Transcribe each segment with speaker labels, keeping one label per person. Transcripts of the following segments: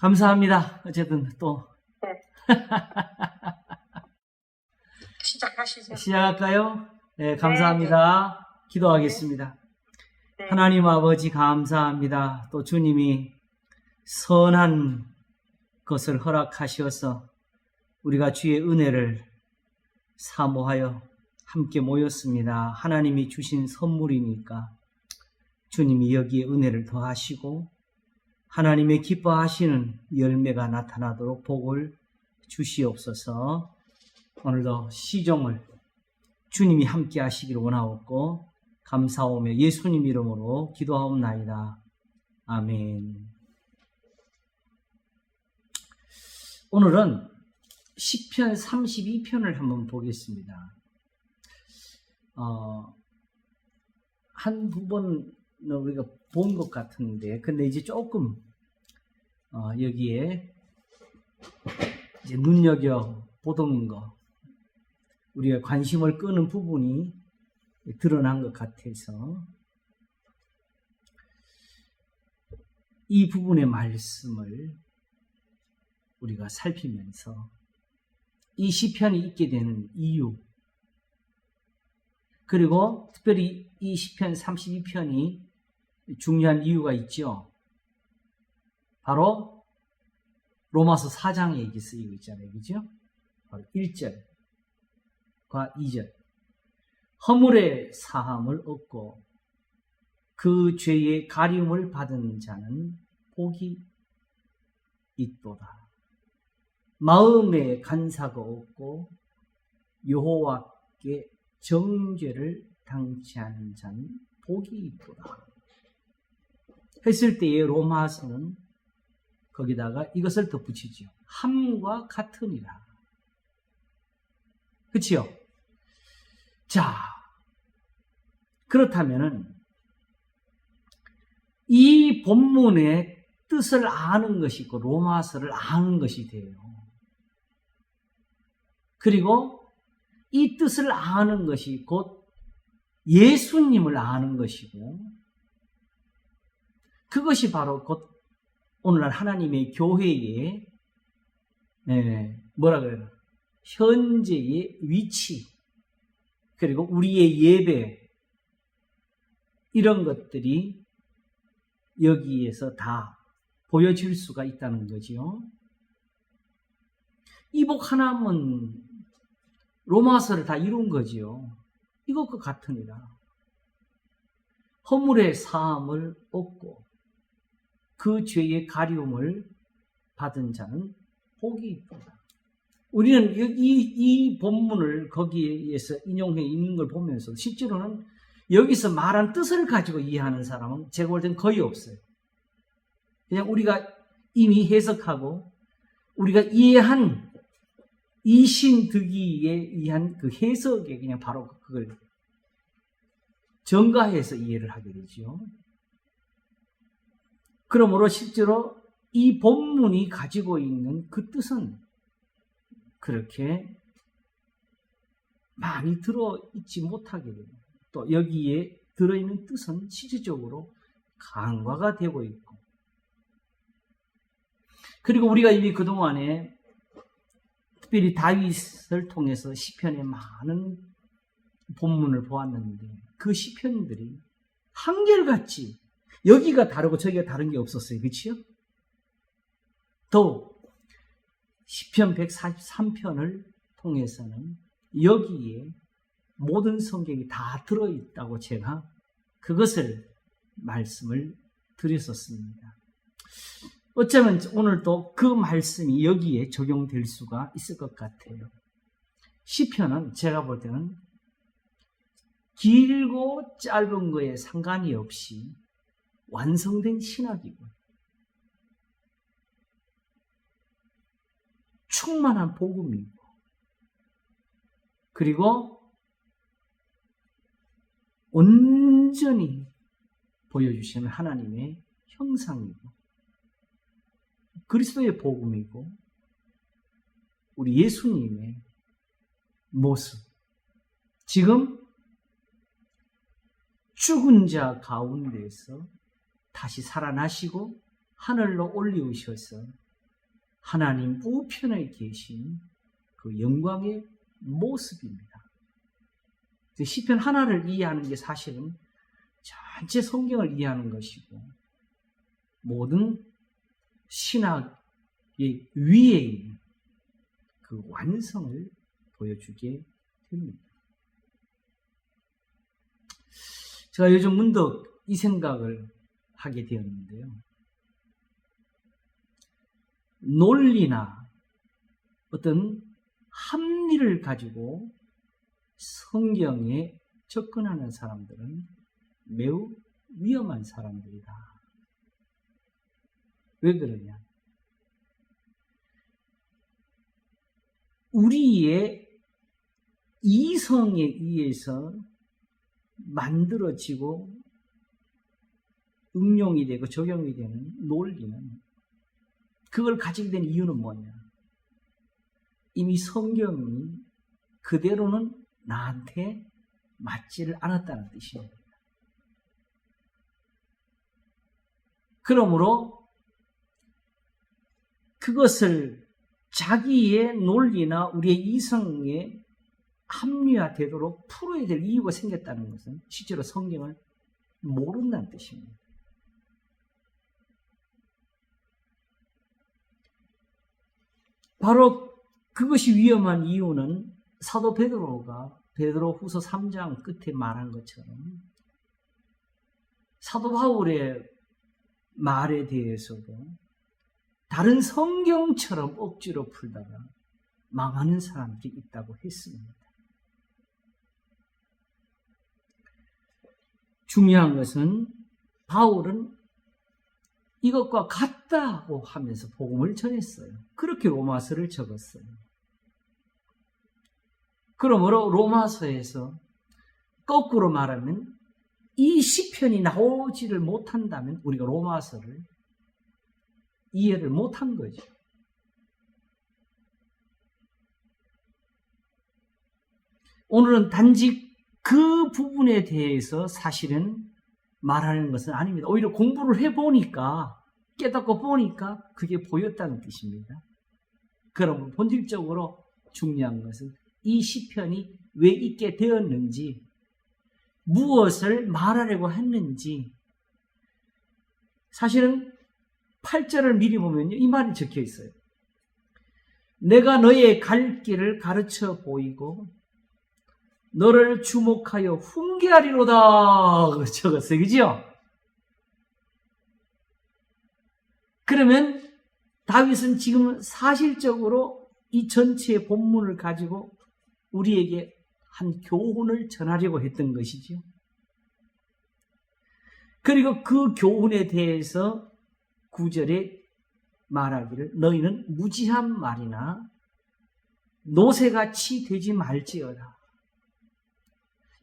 Speaker 1: 감사합니다. 어쨌든 또
Speaker 2: 네. 시작하시죠.
Speaker 1: 시작할까요? 네, 감사합니다. 기도하겠습니다.
Speaker 2: 네.
Speaker 1: 하나님 아버지 감사합니다. 또 주님이 선한 것을 허락하셔서 우리가 주의 은혜를 사모하여 함께 모였습니다. 하나님이 주신 선물이니까 주님이 여기에 은혜를 더하시고 하나님의 기뻐하시는 열매가 나타나도록 복을 주시옵소서. 오늘도 시종을 주님이 함께 하시기를 원하옵고 감사하며 예수님 이름으로 기도하옵나이다. 아멘. 오늘은 시편 32편을 한번 보겠습니다. 한 부분은 우리가 본 것 같은데, 근데 이제 조금 여기에 이제 눈여겨 보던 거, 우리가 관심을 끄는 부분이 드러난 것 같아서 이 부분의 말씀을 우리가 살피면서 이 시편이 있게 되는 이유, 그리고 특별히 이 시편 32편이 중요한 이유가 있죠. 바로 로마서 4장에 여기 쓰이고 있잖아요. 그죠? 바로 1절과 2절. 허물의 사함을 얻고 그 죄의 가리움을 받은 자는 복이 있도다. 마음에 간사가 없고 여호와께 정죄를 당치 않은 자는 복이 있도다. 했을 때에 로마서는 거기다가 이것을 덧붙이죠. 함과 같으니라. 그치요? 자, 그렇다면은 이 본문의 뜻을 아는 것이 있고 로마서를 아는 것이 돼요. 그리고 이 뜻을 아는 것이 곧 예수님을 아는 것이고 그것이 바로 곧 오늘날 하나님의 교회의 뭐라 그래요? 현재의 위치 그리고 우리의 예배 이런 것들이 여기에서 다 보여질 수가 있다는 거지요. 이 복 하나면 로마서를 다 이룬 거지요. 이것과 같으니라. 허물의 사함을 얻고 그 죄의 가리움을 받은 자는 복이 있도다. 우리는 이 본문을 거기에서 인용해 있는 걸 보면서 실제로는 여기서 말한 뜻을 가지고 이해하는 사람은 제가 볼 땐 거의 없어요. 그냥 우리가 이미 해석하고 우리가 이해한 이신득이에 의한 그 해석에 그냥 바로 그걸 전가해서 이해를 하게 되죠. 그러므로 실제로 이 본문이 가지고 있는 그 뜻은 그렇게 많이 들어있지 못하게 됩니다. 또 여기에 들어있는 뜻은 실질적으로 간과가 되고 있고 그리고 우리가 이미 그동안에 특별히 다윗을 통해서 시편의 많은 본문을 보았는데 그 시편들이 한결같이 여기가 다르고 저기가 다른 게 없었어요. 그렇죠? 또 시편 143편을 통해서는 여기에 모든 성경이 다 들어있다고 제가 그것을 말씀을 드렸었습니다. 어쩌면 오늘도 그 말씀이 여기에 적용될 수가 있을 것 같아요. 시편은 제가 볼 때는 길고 짧은 거에 상관이 없이 완성된 신학이고 충만한 복음이고 그리고 온전히 보여주시는 하나님의 형상이고 그리스도의 복음이고 우리 예수님의 모습 지금 죽은 자 가운데에서 다시 살아나시고 하늘로 올리우셔서 하나님 우편에 계신 그 영광의 모습입니다. 시편 하나를 이해하는 게 사실은 전체 성경을 이해하는 것이고 모든 신학의 위에 있는 그 완성을 보여주게 됩니다. 제가 요즘 문득 이 생각을 하게 되었는데요. 논리나 어떤 합리를 가지고 성경에 접근하는 사람들은 매우 위험한 사람들이다. 왜 그러냐? 우리의 이성에 의해서 만들어지고 응용이 되고 적용이 되는 논리는 그걸 가지게 된 이유는 뭐냐? 이미 성경이 그대로는 나한테 맞지를 않았다는 뜻입니다. 그러므로 그것을 자기의 논리나 우리의 이성에 합리화되도록 풀어야 될 이유가 생겼다는 것은 실제로 성경을 모른다는 뜻입니다. 바로 그것이 위험한 이유는 사도 베드로가 베드로후서 3장 끝에 말한 것처럼 사도 바울의 말에 대해서도 다른 성경처럼 억지로 풀다가 망하는 사람들이 있다고 했습니다. 중요한 것은 바울은 이것과 같다고 하면서 복음을 전했어요. 그렇게 로마서를 적었어요. 그러므로 로마서에서 거꾸로 말하면 이 시편이 나오지를 못한다면 우리가 로마서를 이해를 못한 거죠. 오늘은 단지 그 부분에 대해서 사실은 말하는 것은 아닙니다. 오히려 공부를 해보니까 깨닫고 보니까 그게 보였다는 뜻입니다. 그러면 본질적으로 중요한 것은 이 시편이 왜 있게 되었는지 무엇을 말하려고 했는지 사실은 8절을 미리 보면요 이 말이 적혀 있어요. 내가 너의 갈 길을 가르쳐 보이고 너를 주목하여 훈계하리로다 적었어요. 그죠? 그러면 다윗은 지금 사실적으로 이 전체의 본문을 가지고 우리에게 한 교훈을 전하려고 했던 것이죠. 그리고 그 교훈에 대해서 9절에 말하기를 너희는 무지한 말이나 노새같이 되지 말지어다.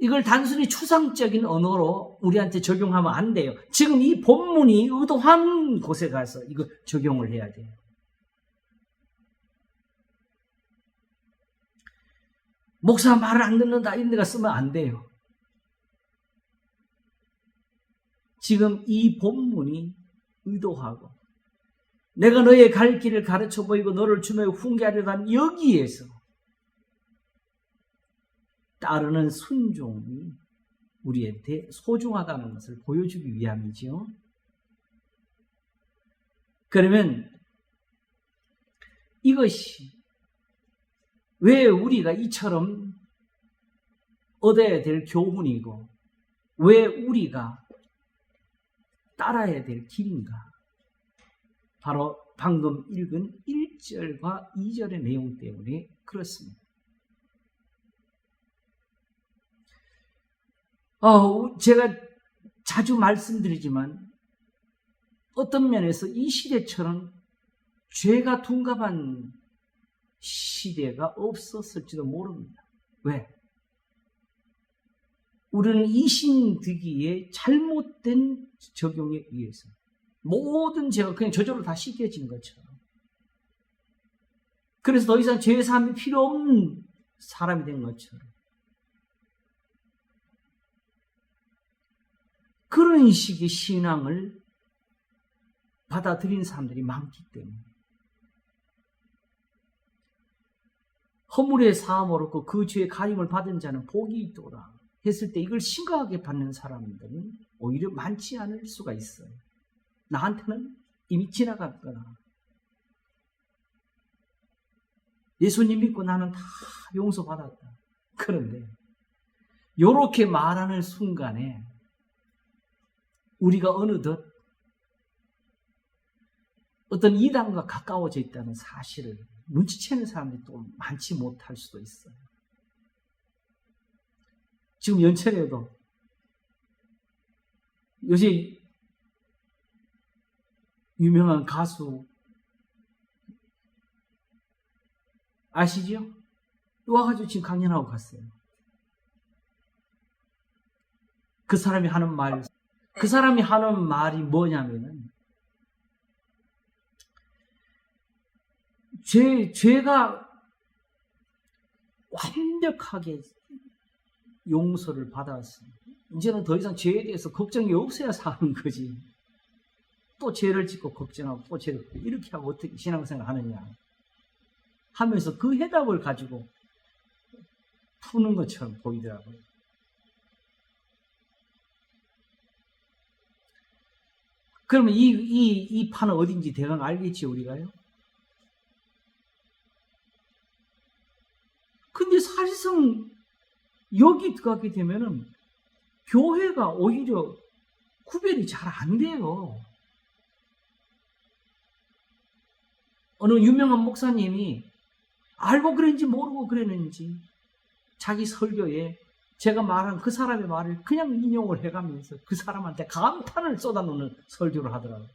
Speaker 1: 이걸 단순히 추상적인 언어로 우리한테 적용하면 안 돼요. 지금 이 본문이 의도한 곳에 가서 이거 적용을 해야 돼요. 목사 말을 안 듣는다 이런 데가 쓰면 안 돼요. 지금 이 본문이 의도하고 내가 너의 갈 길을 가르쳐 보이고 너를 주며 훈계하려고 한 여기에서 따르는 순종이 우리한테 소중하다는 것을 보여주기 위함이죠. 그러면 이것이 왜 우리가 이처럼 얻어야 될 교훈이고 왜 우리가 따라야 될 길인가? 바로 방금 읽은 1절과 2절의 내용 때문에 그렇습니다. 제가 자주 말씀드리지만 어떤 면에서 이 시대처럼 죄가 둔갑한 시대가 없었을지도 모릅니다. 왜? 우리는 이신득이의 잘못된 적용에 의해서 모든 죄가 그냥 저절로 다 씻겨진 것처럼 그래서 더 이상 죄사함이 필요 없는 사람이 된 것처럼 그런 식의 신앙을 받아들인 사람들이 많기 때문에 허물의 사함을 얻고 그 죄의 가림을 받은 자는 복이 있도다 했을 때 이걸 심각하게 받는 사람들은 오히려 많지 않을 수가 있어요. 나한테는 이미 지나갔거나 예수님 믿고 나는 다 용서받았다. 그런데 이렇게 말하는 순간에 우리가 어느덧 어떤 이단과 가까워져 있다는 사실을 눈치채는 사람들이 또 많지 못할 수도 있어요. 지금 연철에도 요새 유명한 가수 아시죠? 와가지고 지금 강연하고 갔어요. 그 사람이 하는 말이 뭐냐면은 죄가 완벽하게 용서를 받았어. 이제는 더 이상 죄에 대해서 걱정이 없어야 사는 거지. 또 죄를 짓고 걱정하고 또 죄를 이렇게 하고 어떻게 신앙생활 하느냐 하면서 그 해답을 가지고 푸는 것처럼 보이더라고요. 그러면 이 판은 어딘지 대강 알겠지 우리가요? 근데 사실상 여기 들어가게 되면은 교회가 오히려 구별이 잘 안 돼요. 어느 유명한 목사님이 알고 그랬는지 모르고 그랬는지 자기 설교에 제가 말한 그 사람의 말을 그냥 인용을 해가면서 그 사람한테 감탄을 쏟아놓는 설교를 하더라고요.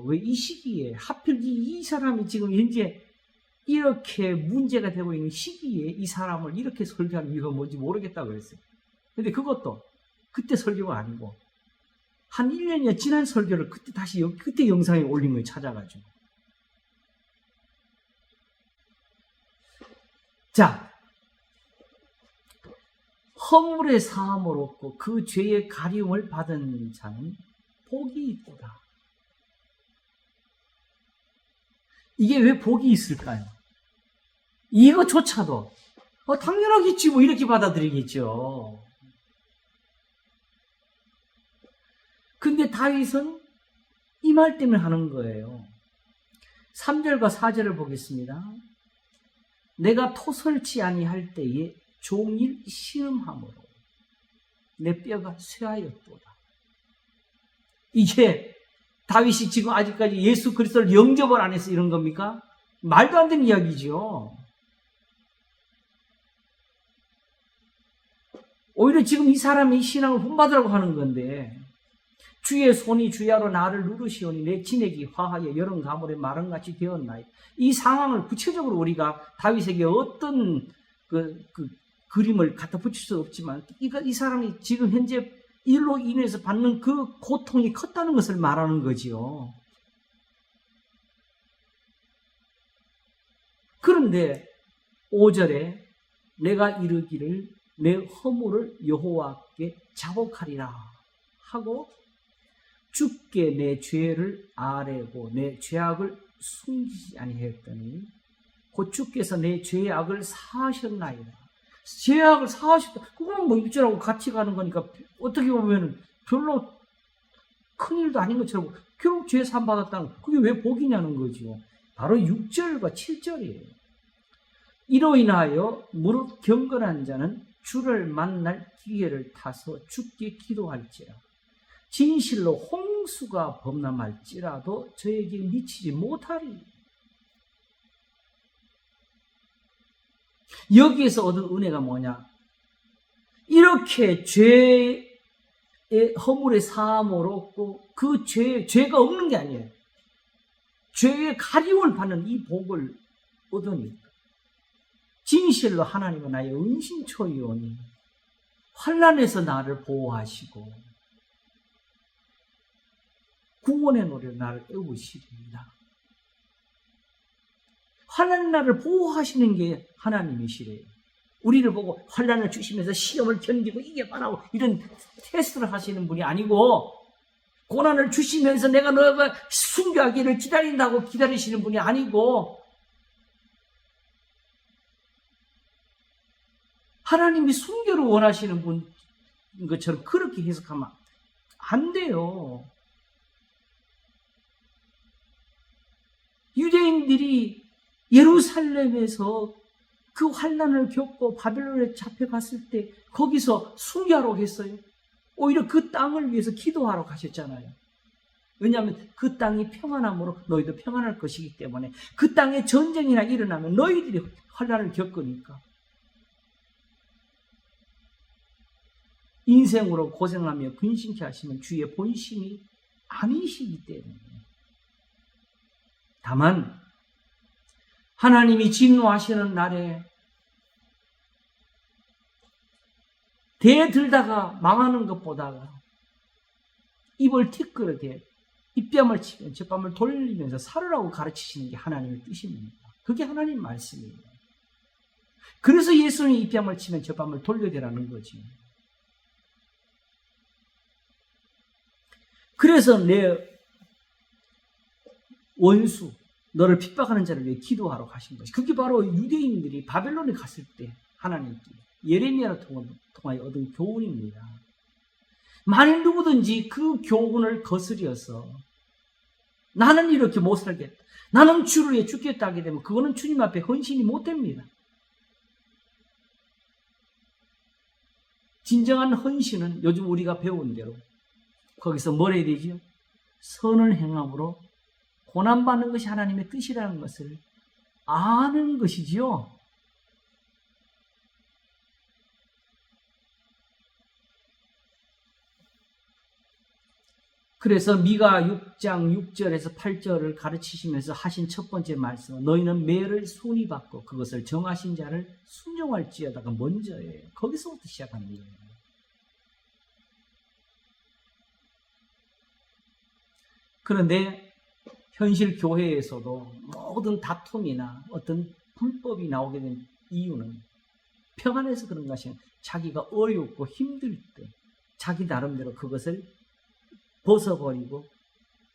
Speaker 1: 왜 이 시기에 하필 이 사람이 지금 현재 이렇게 문제가 되고 있는 시기에 이 사람을 이렇게 설교하는 이유가 뭔지 모르겠다고 그랬어요. 근데 그것도 그때 설교가 아니고 한 1년여 지난 설교를 그때 영상에 올린 거예요. 찾아가지고. 자, 허물의 사함을 얻고 그 죄의 가리움을 받은 자는 복이 있도다. 이게 왜 복이 있을까요? 이거조차도 당연하겠지 뭐 이렇게 받아들이겠죠. 근데 다윗은 이 말 때문에 하는 거예요. 3절과 4절을 보겠습니다. 내가 토설치 아니할 때에 종일 시음함으로 내 뼈가 쇠하였도다. 이게 다윗이 지금 아직까지 예수 그리스도를 영접을 안 해서 이런 겁니까? 말도 안 되는 이야기죠. 오히려 지금 이 사람이 신앙을 본받으라고 하는 건데 주의 손이 주야로 나를 누르시오니 내 진액이 화하여 여름 가물에 마름같이 되었나이. 이 상황을 구체적으로 우리가 다윗에게 어떤 그림을 갖다 붙일 수 없지만 이 사람이 지금 현재 일로 인해서 받는 그 고통이 컸다는 것을 말하는 거지요. 그런데 5절에 내가 이르기를 내 허물을 여호와께 자복하리라 하고 주께 내 죄를 아뢰고 내 죄악을 숨기지 아니하였더니 곧 주께서 내 죄의 악을 사하셨나이다. 죄악을 사하셨다. 그거는 뭐 입절하고 같이 가는 거니까 어떻게 보면 별로 큰일도 아닌 것처럼 결국 죄 사함 받았다는 거. 그게 왜 복이냐는 거죠. 바로 6절과 7절이에요. 이로 인하여 무릇 경건한 자는 주를 만날 기회를 타서 주께 기도할지라. 진실로 홍수가 범람할지라도 저에게 미치지 못하리. 여기에서 얻은 은혜가 뭐냐? 이렇게 죄의 허물의 사함을 얻고 그 죄가 없는 게 아니에요. 죄의 가리움을 받는 이 복을 얻으니 진실로 하나님은 나의 은신처이오니 환난에서 나를 보호하시고 구원의 노래로 나를 깨우시리이다. 환난 나를 보호하시는 게 하나님이시래요. 우리를 보고 환난을 주시면서 시험을 견디고 이겨봐라고 이런 테스트를 하시는 분이 아니고 고난을 주시면서 내가 너가 순교하기를 기다린다고 기다리시는 분이 아니고 하나님이 순교를 원하시는 분 것처럼 그렇게 해석하면 안 돼요. 유대인들이 예루살렘에서 그 환난을 겪고 바벨론에 잡혀갔을 때 거기서 순교하러 했어요. 오히려 그 땅을 위해서 기도하러 가셨잖아요. 왜냐하면 그 땅이 평안함으로 너희도 평안할 것이기 때문에 그 땅에 전쟁이나 일어나면 너희들이 환난을 겪으니까 인생으로 고생하며 근심케 하시면 주의 본심이 아니시기 때문에 다만 하나님이 진노하시는 날에 대들다가 망하는 것보다 입을 티끌게 입뺨을 치면 젖밤을 돌리면서 살으라고 가르치시는 게 하나님의 뜻입니다. 그게 하나님 말씀이에요. 그래서 예수님이 입뺨을 치면 젖밤을 돌려대라는 거지. 그래서 내 원수 너를 핍박하는 자를 위해 기도하러 가신 것이 그게 바로 유대인들이 바벨론에 갔을 때 하나님께 예레미야를 통하여 얻은 교훈입니다. 만일 누구든지 그 교훈을 거스려서 나는 이렇게 못 살겠다, 나는 주를 위해 죽겠다 하게 되면 그거는 주님 앞에 헌신이 못 됩니다. 진정한 헌신은 요즘 우리가 배운 대로 거기서 뭘 해야 되죠? 선을 행함으로 고난받는 것이 하나님의 뜻이라는 것을 아는 것이지요. 그래서 미가 6장 6절에서 8절을 가르치시면서 하신 첫 번째 말씀은 너희는 매를 순히 받고 그것을 정하신 자를 순종할지어다가 먼저예요. 거기서부터 시작하는 거예요. 그런데 현실 교회에서도 모든 다툼이나 어떤 불법이 나오게 된 이유는 평안해서 그런 것이 아니라 자기가 어렵고 힘들 때 자기 나름대로 그것을 벗어버리고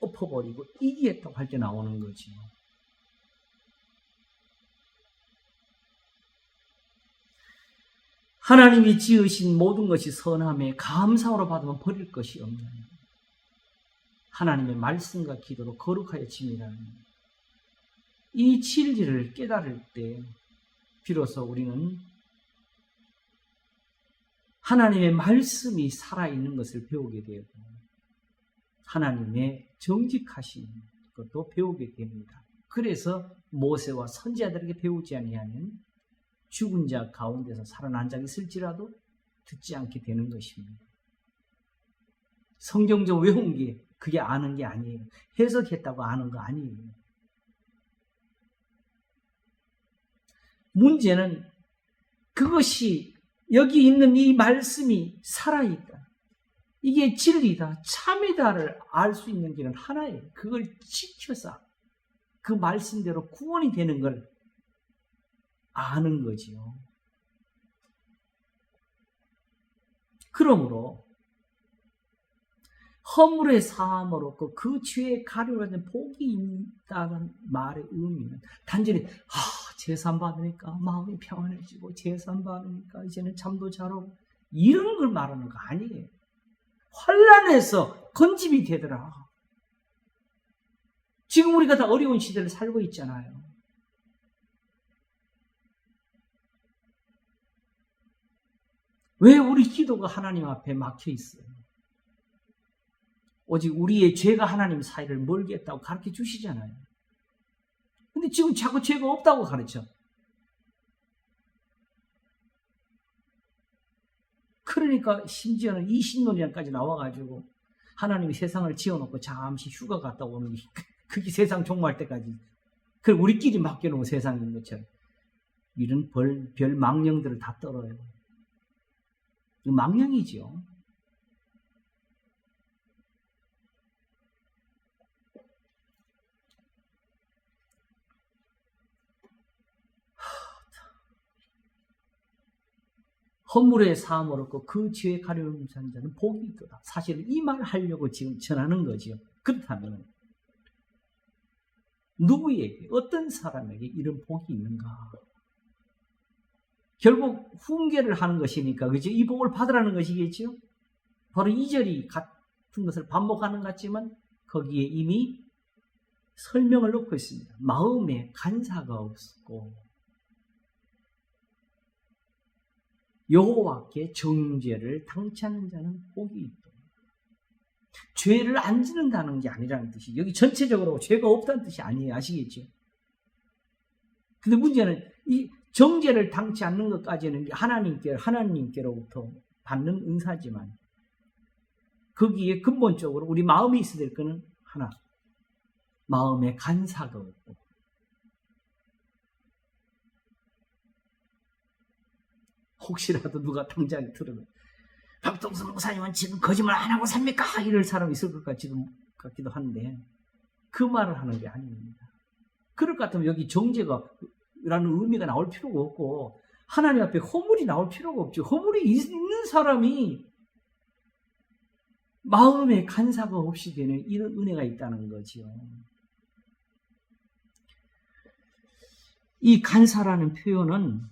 Speaker 1: 엎어버리고 이기겠다고 할 때 나오는 거지요. 하나님이 지으신 모든 것이 선함에 감사로 받으면 버릴 것이 없는 하나님의 말씀과 기도로 거룩하여 지미라는 이 진리를 깨달을 때 비로소 우리는 하나님의 말씀이 살아있는 것을 배우게 되고 하나님의 정직하신 것도 배우게 됩니다. 그래서 모세와 선지자들에게 배우지 아니하면 죽은 자 가운데서 살아난 자가 있을지라도 듣지 않게 되는 것입니다. 성경적 외운 게 그게 아는 게 아니에요. 해석했다고 아는 거 아니에요. 문제는 그것이 여기 있는 이 말씀이 살아있다. 이게 진리다, 참이다를 알 수 있는 길은 하나예요. 그걸 지켜서 그 말씀대로 구원이 되는 걸 아는 거지요. 그러므로 허물의 사함을 얻고 그 죄의 가려라는 복이 있다는 말의 의미는 단순히 제산 받으니까 마음이 평안해지고 제산 받으니까 이제는 잠도 잘 오고 이런 걸 말하는 거 아니에요. 환난에서 건짐이 되더라. 지금 우리가 다 어려운 시대를 살고 있잖아요. 왜 우리 기도가 하나님 앞에 막혀 있어요? 오직 우리의 죄가 하나님 사이를 멀게 했다고 가르쳐 주시잖아요. 근데 지금 자꾸 죄가 없다고 가르쳐. 그러니까 심지어는 이신론이랑까지 나와가지고 하나님이 세상을 지어놓고 잠시 휴가 갔다 오는 게 그게 세상 종말 때까지 그 우리끼리 맡겨놓은 세상인 것처럼 이런 별 망령들을 다 떨어요. 이거 망령이지요. 허물의 사함을 얻고 그 죄의 가려움을 산 자는 복이 있도다. 사실은 이 말을 하려고 지금 전하는 거죠. 그렇다면 누구에게, 어떤 사람에게 이런 복이 있는가? 결국 훈계를 하는 것이니까, 그죠? 이 복을 받으라는 것이겠죠? 바로 2절이 같은 것을 반복하는 것 같지만 거기에 이미 설명을 넣고 있습니다. 마음에 간사가 없고 여호와께 정죄를 당치 않는 자는 복이 있다. 죄를 안 짓는다는 게 아니라는 뜻이, 여기 전체적으로 죄가 없다는 뜻이 아니에요. 아시겠죠? 근데 문제는 이 정죄를 당치 않는 것까지는 하나님께로부터 받는 은사지만 거기에 근본적으로 우리 마음이 있어야 될 거는 하나, 마음에 간사가 없고, 혹시라도 누가 당장 들으면 박동수 목사님은 지금 거짓말 안 하고 삽니까? 이럴 사람이 있을 것 같기도 한데 그 말을 하는 게 아닙니다. 그럴 것 같으면 여기 정죄라는 의미가 나올 필요가 없고 하나님 앞에 허물이 나올 필요가 없죠. 허물이 있는 사람이 마음에 간사가 없이 되는 이런 은혜가 있다는 거죠. 이 간사라는 표현은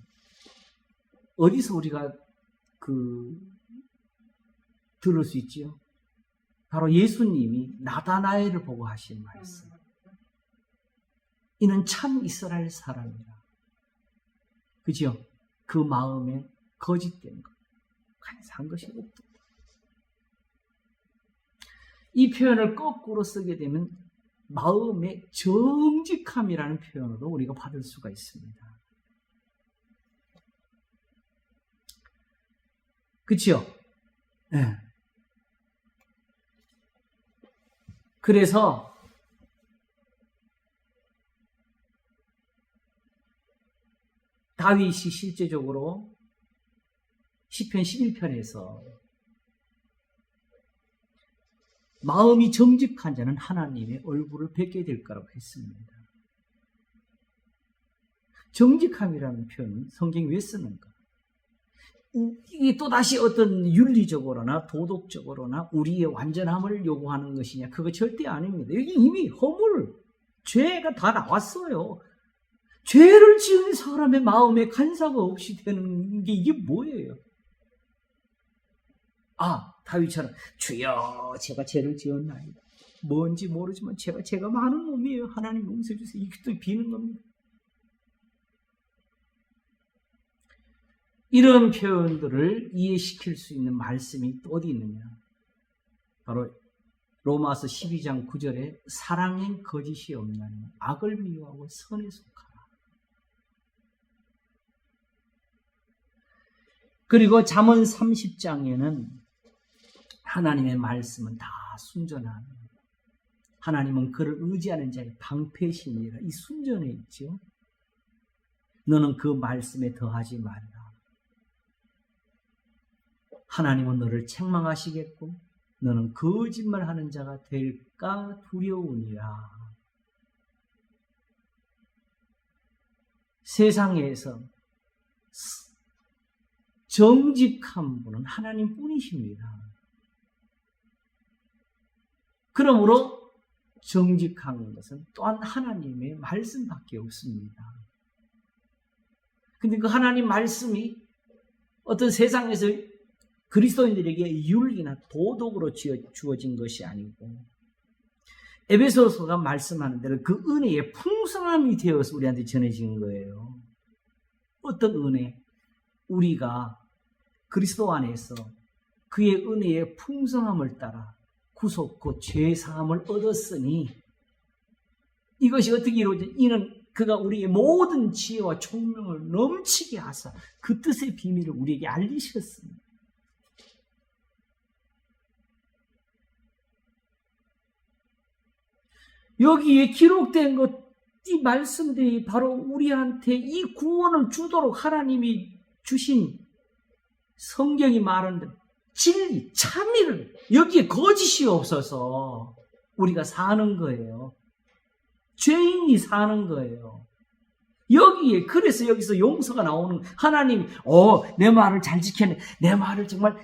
Speaker 1: 어디서 우리가 들을 수 있지요? 바로 예수님이 나다나엘을 보고 하신 말씀. 이는 참 이스라엘 사람이라. 그죠? 그 마음에 거짓된 것, 간사한 것이 없다. 이 표현을 거꾸로 쓰게 되면 마음의 정직함이라는 표현으로 우리가 받을 수가 있습니다. 그렇죠? 네. 그래서 다윗이 실제적으로 시편 11편에서 마음이 정직한 자는 하나님의 얼굴을 뵙게 될 거라고 했습니다. 정직함이라는 표현은 성경이 왜 쓰는가? 이게 또다시 어떤 윤리적으로나 도덕적으로나 우리의 완전함을 요구하는 것이냐? 그거 절대 아닙니다. 여기 이미 허물, 죄가 다 나왔어요. 죄를 지은 사람의 마음에 간사가 없이 되는 게 이게 뭐예요? 다윗처럼 주여 제가 죄를 지었나이다. 뭔지 모르지만 제가 많은 놈이에요. 하나님 용서해 주세요. 이게 또 비는 겁니다. 이런 표현들을 이해시킬 수 있는 말씀이 또 어디 있느냐? 바로 로마서 12장 9절에 사랑엔 거짓이 없나니 악을 미워하고 선에 속하라. 그리고 잠언 30장에는 하나님의 말씀은 다 순전한, 하나님은 그를 의지하는 자의 방패시니라. 이 순전에 있죠. 너는 그 말씀에 더하지 말라. 하나님은 너를 책망하시겠고 너는 거짓말하는 자가 될까 두려우니라. 세상에서 정직한 분은 하나님 뿐이십니다. 그러므로 정직한 것은 또한 하나님의 말씀밖에 없습니다. 근데 그 하나님 말씀이 어떤 세상에서 그리스도인들에게 윤리나 도덕으로 주어진 것이 아니고 에베소서가 말씀하는 대로 그 은혜의 풍성함이 되어서 우리한테 전해진 거예요. 어떤 은혜? 우리가 그리스도 안에서 그의 은혜의 풍성함을 따라 구속 곧 죄사함을 얻었으니 이것이 어떻게 이루어진? 이는 그가 우리의 모든 지혜와 총명을 넘치게 하사 그 뜻의 비밀을 우리에게 알리셨습니다. 여기에 기록된 이 말씀들이 바로 우리한테 이 구원을 주도록 하나님이 주신 성경이 말하는 진리, 참의를, 여기에 거짓이 없어서 우리가 사는 거예요. 죄인이 사는 거예요. 여기에 그래서 여기서 용서가 나오는 하나님 내 말을 잘 지켰네. 내 말을 정말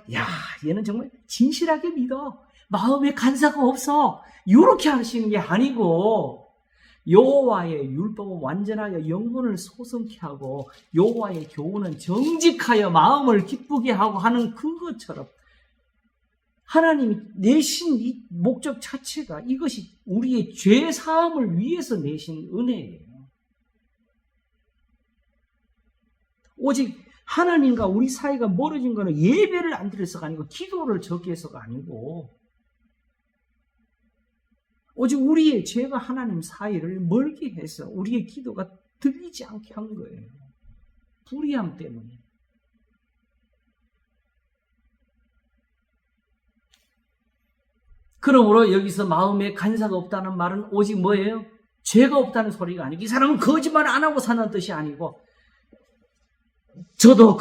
Speaker 1: 얘는 정말 진실하게 믿어. 마음에 간사가 없어. 이렇게 하시는 게 아니고 여호와의 율법은 완전하여 영혼을 소성케 하고 여호와의 교훈은 정직하여 마음을 기쁘게 하고 하는 그것처럼 하나님이 내신 이 목적 자체가 이것이 우리의 죄 사함을 위해서 내신 은혜예요. 오직 하나님과 우리 사이가 멀어진 것은 예배를 안 드려서가 아니고 기도를 적게 해서가 아니고 오직 우리의 죄가 하나님 사이를 멀게 해서 우리의 기도가 들리지 않게 한 거예요. 불의함 때문에. 그러므로 여기서 마음에 간사가 없다는 말은 오직 뭐예요? 죄가 없다는 소리가 아니고 이 사람은 거짓말 안 하고 사는 뜻이 아니고 저도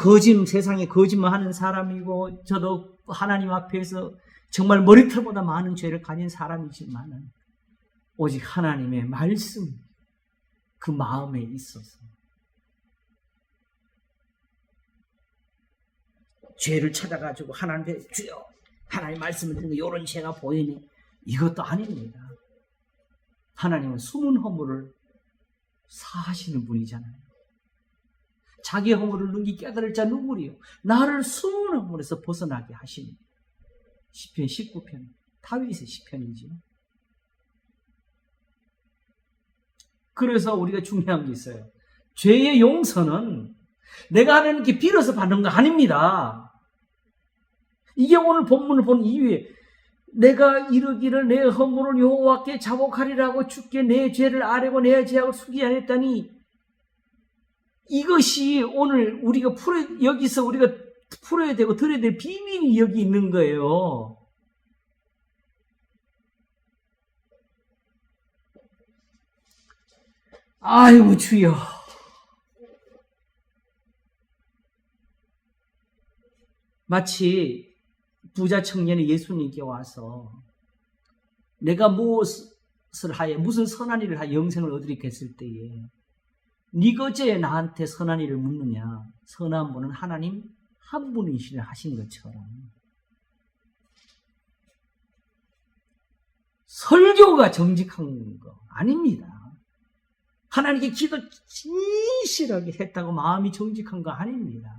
Speaker 1: 세상에 거짓말하는 사람이고 저도 하나님 앞에서 정말 머리털보다 많은 죄를 가진 사람이지만 오직 하나님의 말씀 그 마음에 있어서 죄를 찾아가지고 하나님께 주여 하나님 말씀을 듣는 이런 죄가 보이니 이것도 아닙니다. 하나님은 숨은 허물을 사하시는 분이잖아요. 자기 허물을 능히 깨달을 자 누구리요? 나를 숨은 허물에서 벗어나게 하시니 시편 19편 다윗의 시편이죠. 그래서 우리가 중요한 게 있어요. 죄의 용서는 내가 하나님께 빌어서 받는 거 아닙니다. 이게 오늘 본문을 본 이유에 내가 이르기를 내 허물을 여호와께 자복하리라고 주께 내 죄를 아뢰고 내 죄악을 숙이하였다니 이것이 오늘 우리가 여기서 우리가 풀어야 되고 들어야 될 비밀이 여기 있는 거예요. 아이고 주여. 마치 부자 청년이 예수님께 와서 내가 무엇을 하여 무슨 선한 일을 하여 영생을 얻으리겠을 때에 네가 어째 나한테 선한 일을 묻느냐. 선한 분은 하나님 한 분이시라 하신 것처럼 설교가 정직한 거 아닙니다. 하나님께 기도 진실하게 했다고 마음이 정직한 거 아닙니다.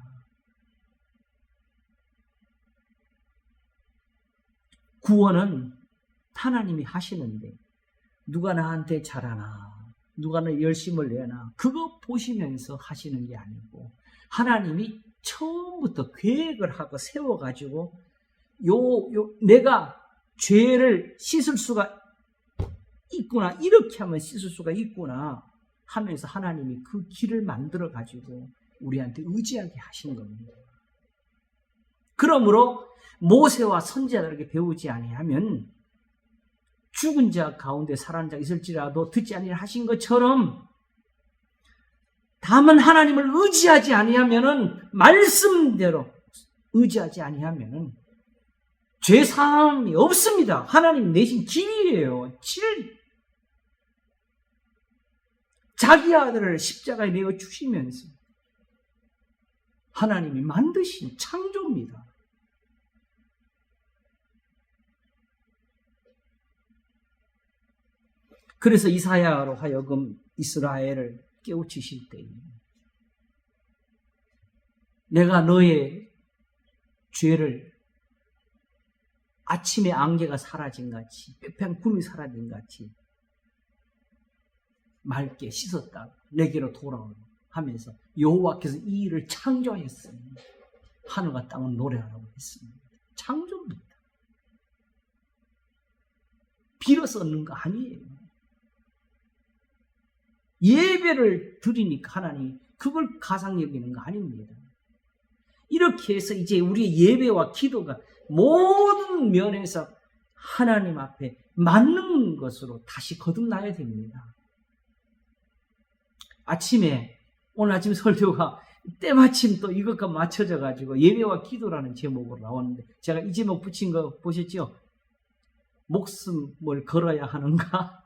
Speaker 1: 구원은 하나님이 하시는데 누가 나한테 잘하나 누가 나 열심을 내나 그거 보시면서 하시는 게 아니고 하나님이 처음부터 계획을 하고 세워가지고 내가 죄를 씻을 수가 있구나 이렇게 하면 씻을 수가 있구나 하면서 하나님이 그 길을 만들어 가지고 우리한테 의지하게 하신 겁니다. 그러므로 모세와 선지자들에게 배우지 아니하면 죽은 자 가운데 살아난 자가 있을지라도 듣지 아니하라 하신 것처럼 다만 하나님을 의지하지 아니하면은 말씀대로 의지하지 아니하면은 죄 사함이 없습니다. 하나님 내신 길이에요. 자기 아들을 십자가에 내어 주시면서 하나님이 만드신 창조입니다. 그래서 이사야로 하여금 이스라엘을 깨우치실 때에 내가 너의 죄를 아침에 안개가 사라진 같이 빽빽한 구름이 사라진 같이 맑게 씻었다 내게로 돌아오라 하면서 여호와께서 이 일을 창조하였으니 하늘과 땅은 노래하라고 했습니다. 창조입니다. 빌어서 얻는 거 아니에요. 예배를 드리니까 하나님 그걸 가상 여기는 거 아닙니다. 이렇게 해서 이제 우리의 예배와 기도가 모든 면에서 하나님 앞에 맞는 것으로 다시 거듭나야 됩니다. 오늘 아침 설교가 때마침 또 이것과 맞춰져 가지고 예배와 기도라는 제목으로 나왔는데 제가 이 제목 붙인 거 보셨죠? 목숨을 걸어야 하는가?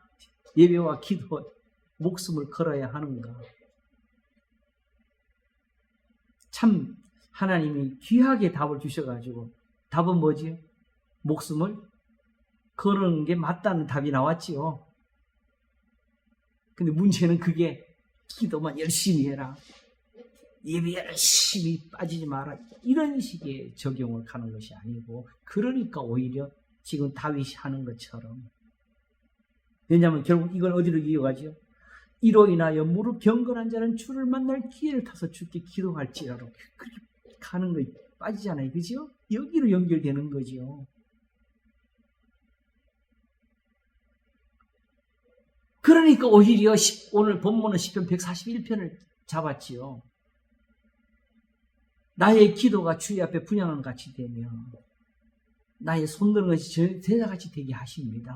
Speaker 1: 예배와 기도 목숨을 걸어야 하는가? 참 하나님이 귀하게 답을 주셔가지고 답은 뭐지요? 목숨을 거는 게 맞다는 답이 나왔지요. 근데 문제는 그게 기도만 열심히 해라, 예배 열심히 빠지지 마라, 이런 식의 적용을 하는 것이 아니고, 그러니까 오히려 지금 다윗이 하는 것처럼, 왜냐하면 결국 이걸 어디로 이어가죠? 이로 인하여 무릎 경건한 자는 주를 만날 기회를 타서 주께 기도할지라도, 그렇게 가는 거 빠지잖아요. 그죠? 여기로 연결되는 거죠. 그러니까 오히려 오늘 본문은 시편 141편을 잡았지요. 나의 기도가 주의 앞에 분향한 같이 되며 나의 손드는 것이 제자같이 되게 하십니다.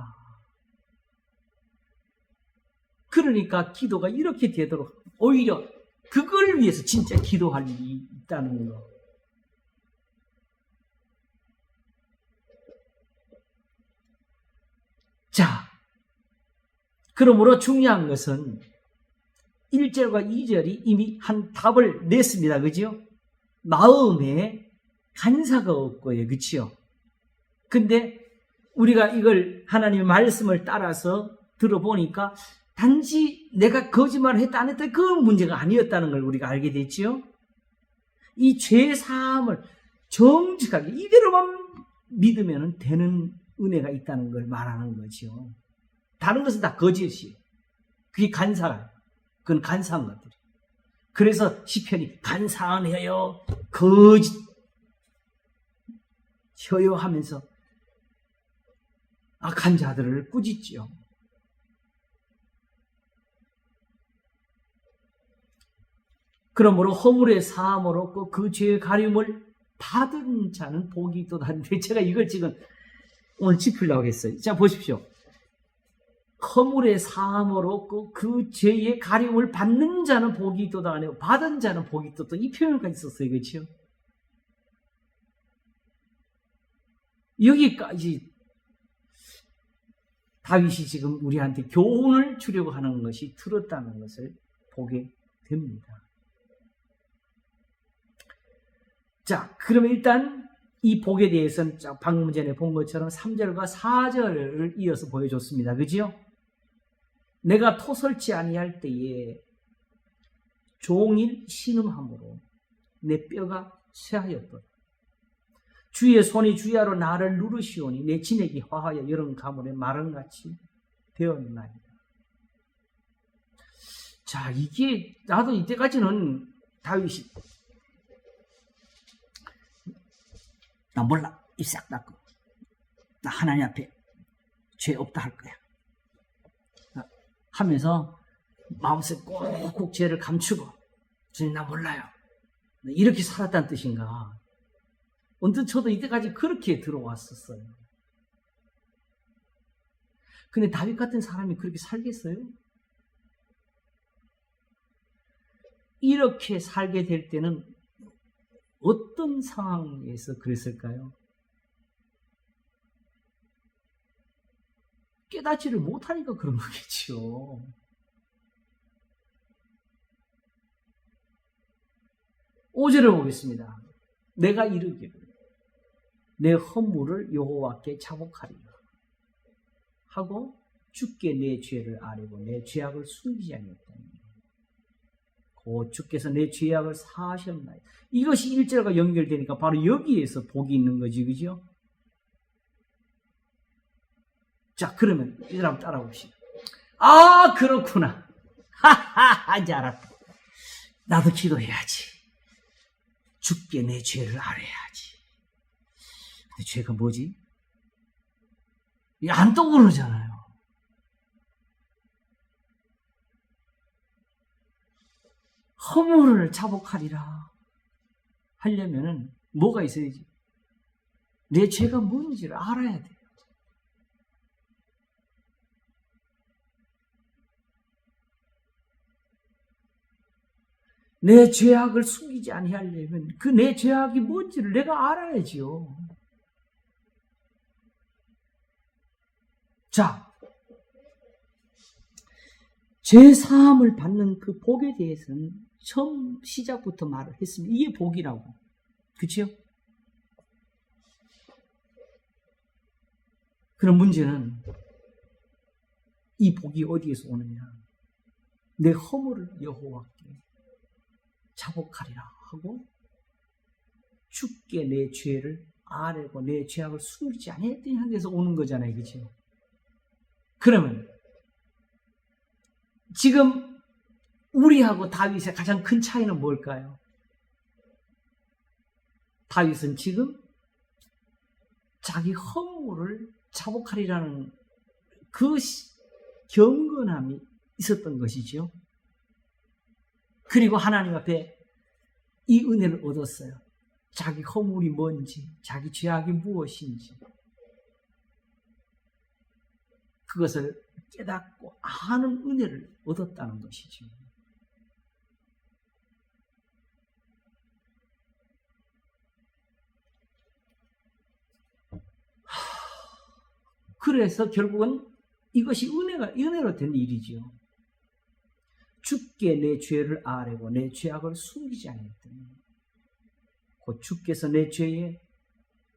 Speaker 1: 그러니까 기도가 이렇게 되도록 오히려 그걸 위해서 진짜 기도할 일이 있다는 거. 자, 그러므로 중요한 것은 1절과 2절이 이미 한 답을 냈습니다. 그죠? 마음에 간사가 없고요. 그치요? 근데 우리가 이걸 하나님의 말씀을 따라서 들어보니까 단지 내가 거짓말을 했다 안 했다 그 문제가 아니었다는 걸 우리가 알게 됐지요. 이 죄사함을 정직하게 이대로만 믿으면 되는 은혜가 있다는 걸 말하는 거죠. 다른 것은 다 거짓이에요. 그게 간사예요. 그건 간사한 것들이에요. 그래서 시편이 간사하여요, 거짓 혀요 하면서 악한 자들을 꾸짖지요. 그러므로 허물의 사함을 얻고 그 죄의 가림을 받은 자는 복이 있도다는데, 제가 이걸 지금 오늘 짚으려고 했어요. 자, 보십시오. 허물의 사함을 얻고 그 죄의 가림을 받는 자는 복이 있도다 아니고 받은 자는 복이 있도다, 이 표현까지 썼어요. 그렇죠? 여기까지 다윗이 지금 우리한테 교훈을 주려고 하는 것이 들었다는 것을 보게 됩니다. 자, 그러면 일단 이 복에 대해서는 방금 전에 본 것처럼 3절과 4절을 이어서 보여줬습니다. 그죠? 내가 토설치 아니할 때에 종일 신음함으로 내 뼈가 쇠하였도다. 주의 손이 주야로 나를 누르시오니 내 진액이 화하여 여름 가물에 마른같이 되었나이다. 자, 이게 나도 이때까지는 다윗이 나 몰라, 입 싹 닫고 나 하나님 앞에 죄 없다 할 거야 하면서 마음속에 꼭꼭 죄를 감추고, 주님 나 몰라요, 이렇게 살았다는 뜻인가? 언뜻 저도 이때까지 그렇게 들어왔었어요. 근데 다윗 같은 사람이 그렇게 살겠어요? 이렇게 살게 될 때는 어떤 상황에서 그랬을까요? 깨닫지를 못하니까 그런 거겠죠. 오절을 보겠습니다. 내가 이르기를 내 허물을 여호와께 자복하리라 하고 주께 내 죄를 아뢰고 내 죄악을 숨기지 아니했다니 곧 주께서 내 죄악을 사하셨나이다. 이것이 1절과 연결되니까 바로 여기에서 복이 있는 거지, 그죠? 자, 그러면 이들 한번 따라봅시다. 아, 그렇구나. 하하하, 이제 알았다. 나도 기도해야지. 주께 내 죄를 아뢰야지. 근데 죄가 뭐지? 이게 안 떠오르잖아요. 허물을 자복하리라 하려면은 뭐가 있어야지? 내 죄가 뭔지를 알아야 돼요. 내 죄악을 숨기지 아니하려면 그 내 죄악이 뭔지를 내가 알아야지요. 자, 죄 사함을 받는 그 복에 대해서는 처음 시작부터 말을 했습니다. 이게 복이라고. 그치요? 그런 문제는 이 복이 어디에서 오느냐? 내 허물을 여호와께 자복하리라 하고 주께 내 죄를 아뢰고 내 죄악을 숨기지 아니했더니 한 데서 오는 거잖아요. 그죠? 그러면 지금 우리하고 다윗의 가장 큰 차이는 뭘까요? 다윗은 지금 자기 허물을 자복하리라는 그 경건함이 있었던 것이죠. 그리고 하나님 앞에 이 은혜를 얻었어요. 자기 허물이 뭔지, 자기 죄악이 무엇인지 그것을 깨닫고 아는 은혜를 얻었다는 것이죠. 그래서 결국은 이것이 은혜로 된 일이죠. 주께 내 죄를 아뢰고 내 죄악을 숨기지 않았더니 곧 주께서 내 죄에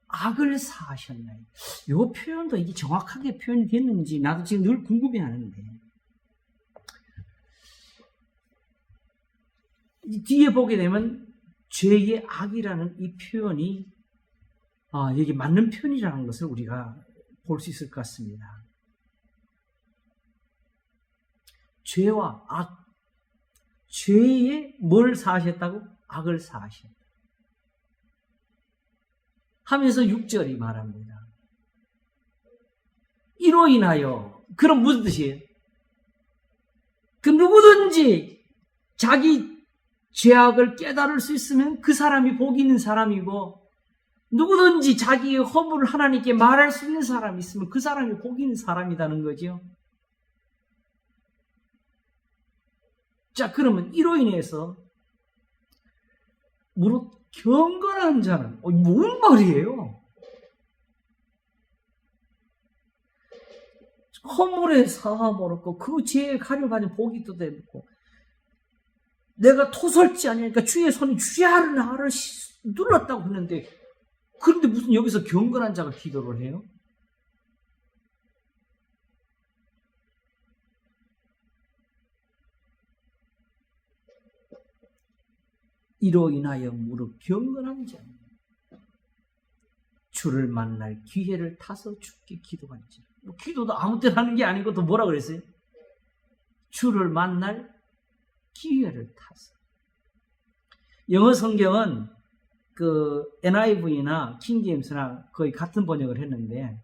Speaker 1: 악을 사하셨나요? 이 표현도 이게 정확하게 표현이 됐는지 나도 지금 늘 궁금해하는데 뒤에 보게 되면 죄의 악이라는 이 표현이 이게 맞는 표현이라는 것을 우리가 볼 수 있을 것 같습니다. 죄와 악, 죄에 뭘 사하셨다고? 악을 사하셨다. 하면서 6절이 말합니다. 이로 인하여, 그럼 무슨 뜻이에요? 그 누구든지 자기 죄악을 깨달을 수 있으면 그 사람이 복 있는 사람이고, 누구든지 자기의 허물을 하나님께 말할 수 있는 사람이 있으면 그 사람이 복 있는 사람이라는 거죠. 자, 그러면 이로 인해서 무릇 경건한 자는 뭔 말이에요? 허물에 사함을 얻고 그 죄에 가려가는 복이 또 되고 내가 토설지 아니니까 주의 손이 주야를 나를 눌렀다고 했는데 그런데 무슨 여기서 경건한 자가 기도를 해요? 이로 인하여 무릇 경건한 자는 주를 만날 기회를 타서 주께 기도하지. 기도도 아무 때나 하는 게 아니고 또 뭐라 그랬어요? 주를 만날 기회를 타서. 영어 성경은 그 NIV나 킹제임스나 거의 같은 번역을 했는데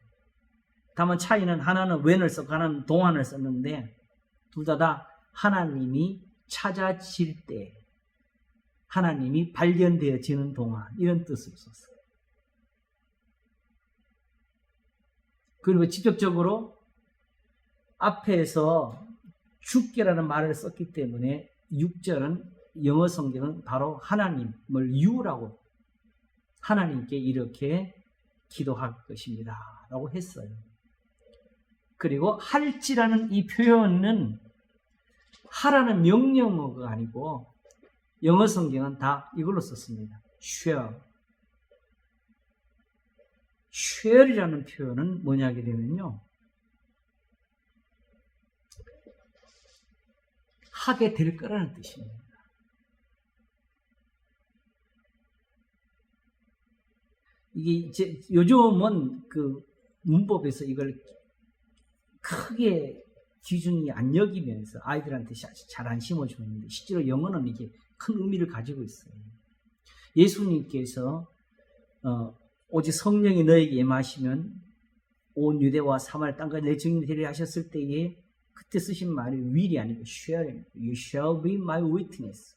Speaker 1: 다만 차이는 하나는 when을 썼고 하나는 동안을 썼는데 둘 다 하나님이 찾아질 때 하나님이 발견되어지는 동안 이런 뜻으로 썼어요. 그리고 직접적으로 앞에서 주께라는 말을 썼기 때문에 6절은 영어 성경은 바로 하나님을 you라고 하나님께 이렇게 기도할 것입니다 라고 했어요. 그리고 할지라는 이 표현은 하라는 명령어가 아니고 영어 성경은 다 이걸로 썼습니다. shall. shall이라는 표현은 뭐냐게 되면요. 하게 될 거라는 뜻입니다. 이게 이제 요즘은 그 문법에서 이걸 크게 기준이 안 여기면서 아이들한테 잘 안 심어주는데 실제로 영어는 이게 큰 의미를 가지고 있어요. 예수님께서 오직 성령이 너에게 임하시면 온 유대와 사마리아 땅까지 내 증인이 되리라 하셨을 때에 그때 쓰신 말이 will이 아니고 shall입니다. You shall be my witness.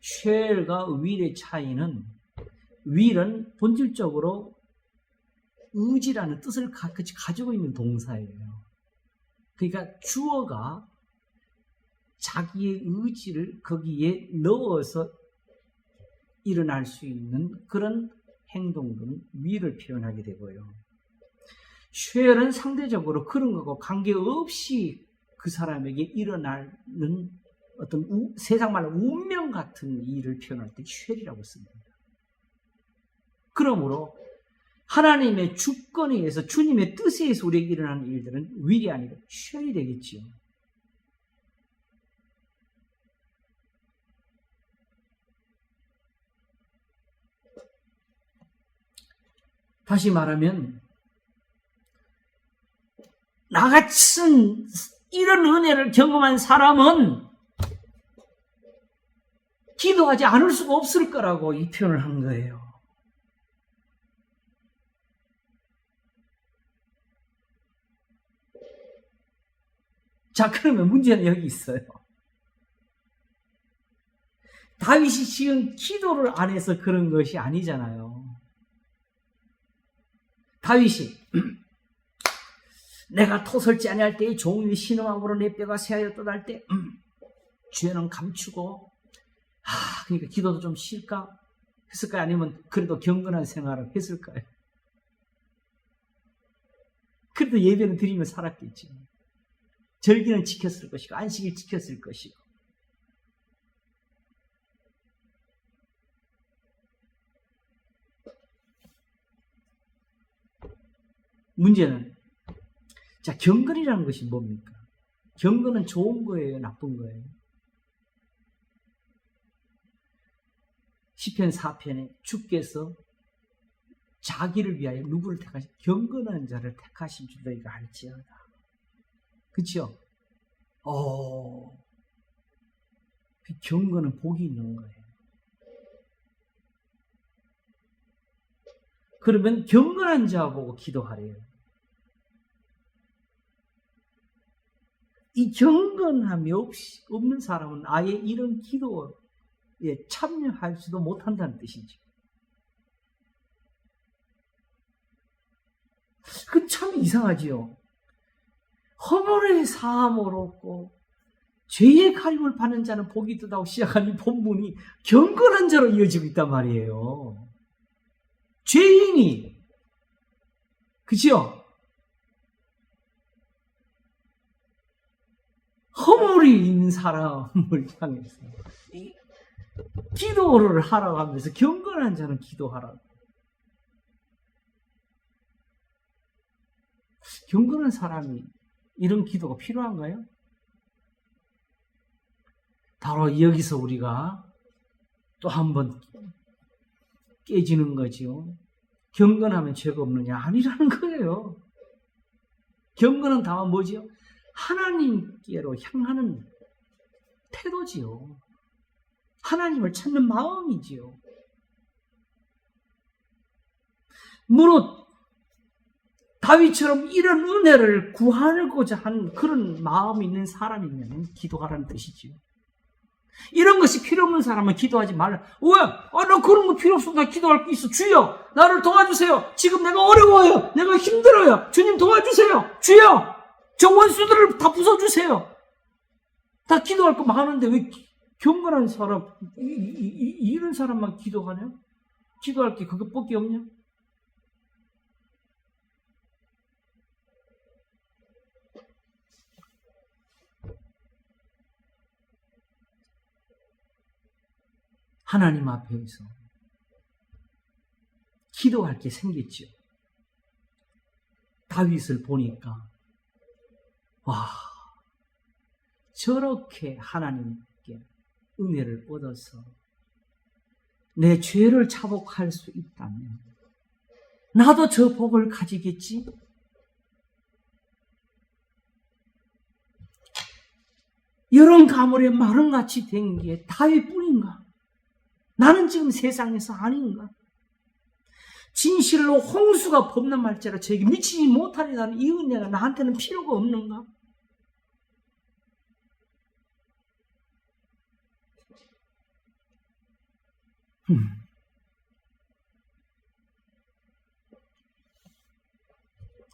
Speaker 1: shall과 will의 차이는 will은 본질적으로 의지라는 뜻을 가지고 있는 동사예요. 그러니까 주어가 자기의 의지를 거기에 넣어서 일어날 수 있는 그런 행동들은 will을 표현하게 되고요. shall은 상대적으로 그런 거고 관계없이 그 사람에게 일어나는 어떤 세상 말로 운명 같은 일을 표현할 때 쉘이라고 씁니다. 그러므로 하나님의 주권에 의해서 주님의 뜻에 의해서 우리에게 일어나는 일들은 윌이 아니라 쉘이 되겠지요. 다시 말하면 나같은 이런 은혜를 경험한 사람은 기도하지 않을 수가 없을 거라고 이 표현을 한 거예요. 자, 그러면 문제는 여기 있어요. 다윗이 지은 기도를 안 해서 그런 것이 아니잖아요. 다윗이 내가 토설지 아니할 때에 종일 신음함으로 내 뼈가 새하여 떠날 때 죄는 감추고 그러니까 기도도 좀 쉴까 했을까요? 아니면 그래도 경건한 생활을 했을까요? 그래도 예배는 드리며 살았겠지. 절기는 지켰을 것이고 안식일 지켰을 것이고. 문제는 자, 경건이라는 것이 뭡니까? 경건은 좋은 거예요, 나쁜 거예요? 시편 4편에 주께서 자기를 위하여 누구를 택하시? 경건한 자를 택하신 줄 너희가 알지어다. 그렇죠? 그 경건은 복이 있는 거예요. 그러면 경건한 자 보고 기도하래요. 이 경건함이 없는 사람은 아예 이런 기도에 참여하지도 못한다는 뜻이죠. 그 참 이상하지요. 허물의 사함을 얻고 죄의 가림을 받는 자는 복이 있다고 시작한 이 본문이 경건한 자로 이어지고 있단 말이에요. 죄인이, 그죠? 허물이 있는 사람을 향해서 기도를 하라고 하면서 경건한 자는 기도하라고. 경건한 사람이 이런 기도가 필요한가요? 바로 여기서 우리가 또 한번 깨지는 거죠. 경건하면 죄가 없느냐? 아니라는 거예요. 경건은 다만 뭐지요? 하나님께로 향하는 태도지요. 하나님을 찾는 마음이지요. 무릇 다윗처럼 이런 은혜를 구하고자 한 그런 마음이 있는 사람이면 기도하라는 뜻이지요. 이런 것이 필요 없는 사람은 기도하지 말라. 왜? 나 그런 거 필요 없어. 나 기도할 게 있어. 주여, 나를 도와주세요. 지금 내가 어려워요. 내가 힘들어요. 주님 도와주세요. 주여, 저 원수들을 다 부숴주세요. 다 기도할 거 많은데 왜 경건한 사람, 이런 사람만 기도하냐? 기도할 게 그것밖에 없냐? 하나님 앞에서 기도할 게 생겼죠. 다윗을 보니까 와, 저렇게 하나님께 은혜를 얻어서 내 죄를 자복할 수 있다면 나도 저 복을 가지겠지? 여론 가물에 마름같이 된 게 다윗뿐인가? 나는 지금 세상에서 아닌가? 진실로 홍수가 범람 말자로 저에게 미치지 못하리라는 이 은혜가 나한테는 필요가 없는가?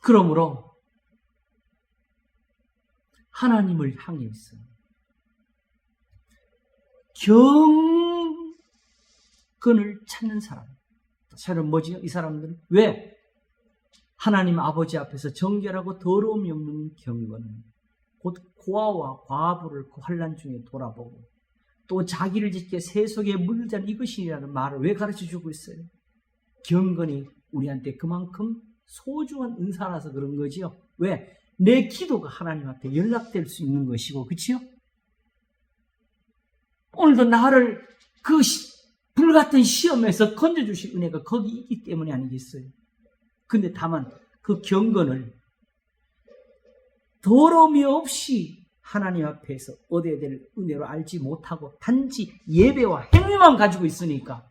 Speaker 1: 그러므로 하나님을 향해서 경건을 찾는 사람. 사람 뭐지요? 이 사람들은 왜? 하나님 아버지 앞에서 정결하고 더러움이 없는 경건은 곧 고아와 과부를 그 환난 중에 돌아보고 또 자기를 지켜 새 속에 물자는 이것이라는 말을 왜 가르쳐주고 있어요? 경건이 우리한테 그만큼 소중한 은사라서 그런 거지요. 왜? 내 기도가 하나님 앞에 연락될 수 있는 것이고, 그치요? 오늘도 나를 그 불같은 시험에서 건져주실 은혜가 거기 있기 때문에 아니겠어요? 근데 다만 그 경건을 더러움이 없이 하나님 앞에서 얻어야 될 은혜로 알지 못하고 단지 예배와 행위만 가지고 있으니까,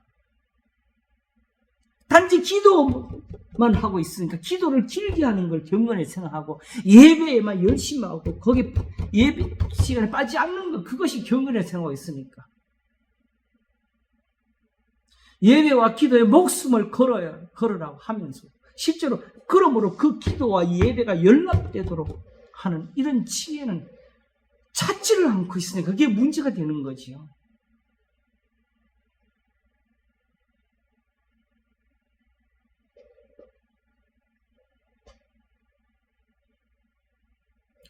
Speaker 1: 단지 기도만 하고 있으니까 기도를 길게 하는 걸 경건에 생각하고 예배에만 열심히 하고 거기 예배 시간에 빠지지 않는 것, 그것이 경건에 생각하고 있으니까 예배와 기도에 목숨을 걸으라고 하면서 실제로 그러므로 그 기도와 예배가 연락되도록 하는 이런 지혜는 찾지를 않고 있으니까 그게 문제가 되는 거지요.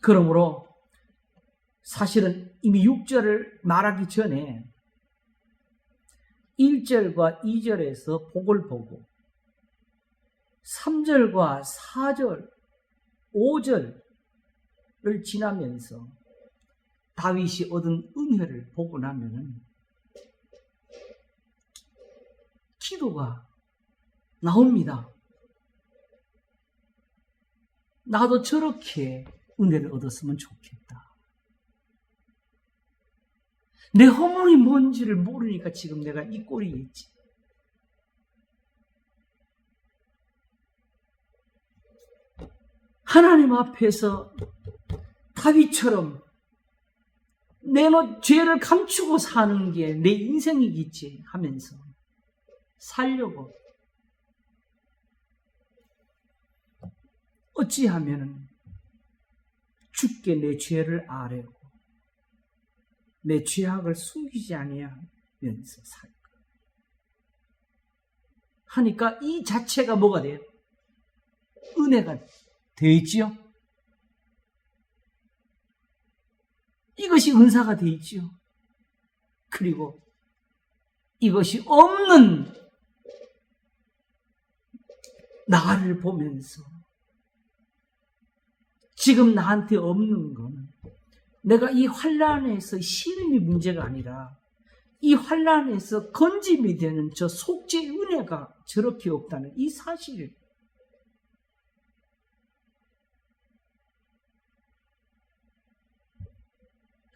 Speaker 1: 그러므로 사실은 이미 6절을 말하기 전에 1절과 2절에서 복을 보고 3절과 4절, 5절을 지나면서 다윗이 얻은 은혜를 보고 나면은 기도가 나옵니다. 나도 저렇게 은혜를 얻었으면 좋겠다. 내 허물이 뭔지를 모르니까 지금 내가 이 꼴이 있지. 하나님 앞에서 다윗처럼 내 죄를 감추고 사는 게 내 인생이겠지 하면서 살려고 어찌하면 주께 내 죄를 아뢰고 내 죄악을 숨기지 아니하면서 살까 하니까 이 자체가 뭐가 돼요? 은혜가 되지요. 이것이 은사가 되지요. 그리고 이것이 없는 나를 보면서 지금 나한테 없는 건 내가 이 환난에서 시름이 문제가 아니라 이 환난에서 건짐이 되는 저 속죄의 은혜가 저렇게 없다는 이 사실을,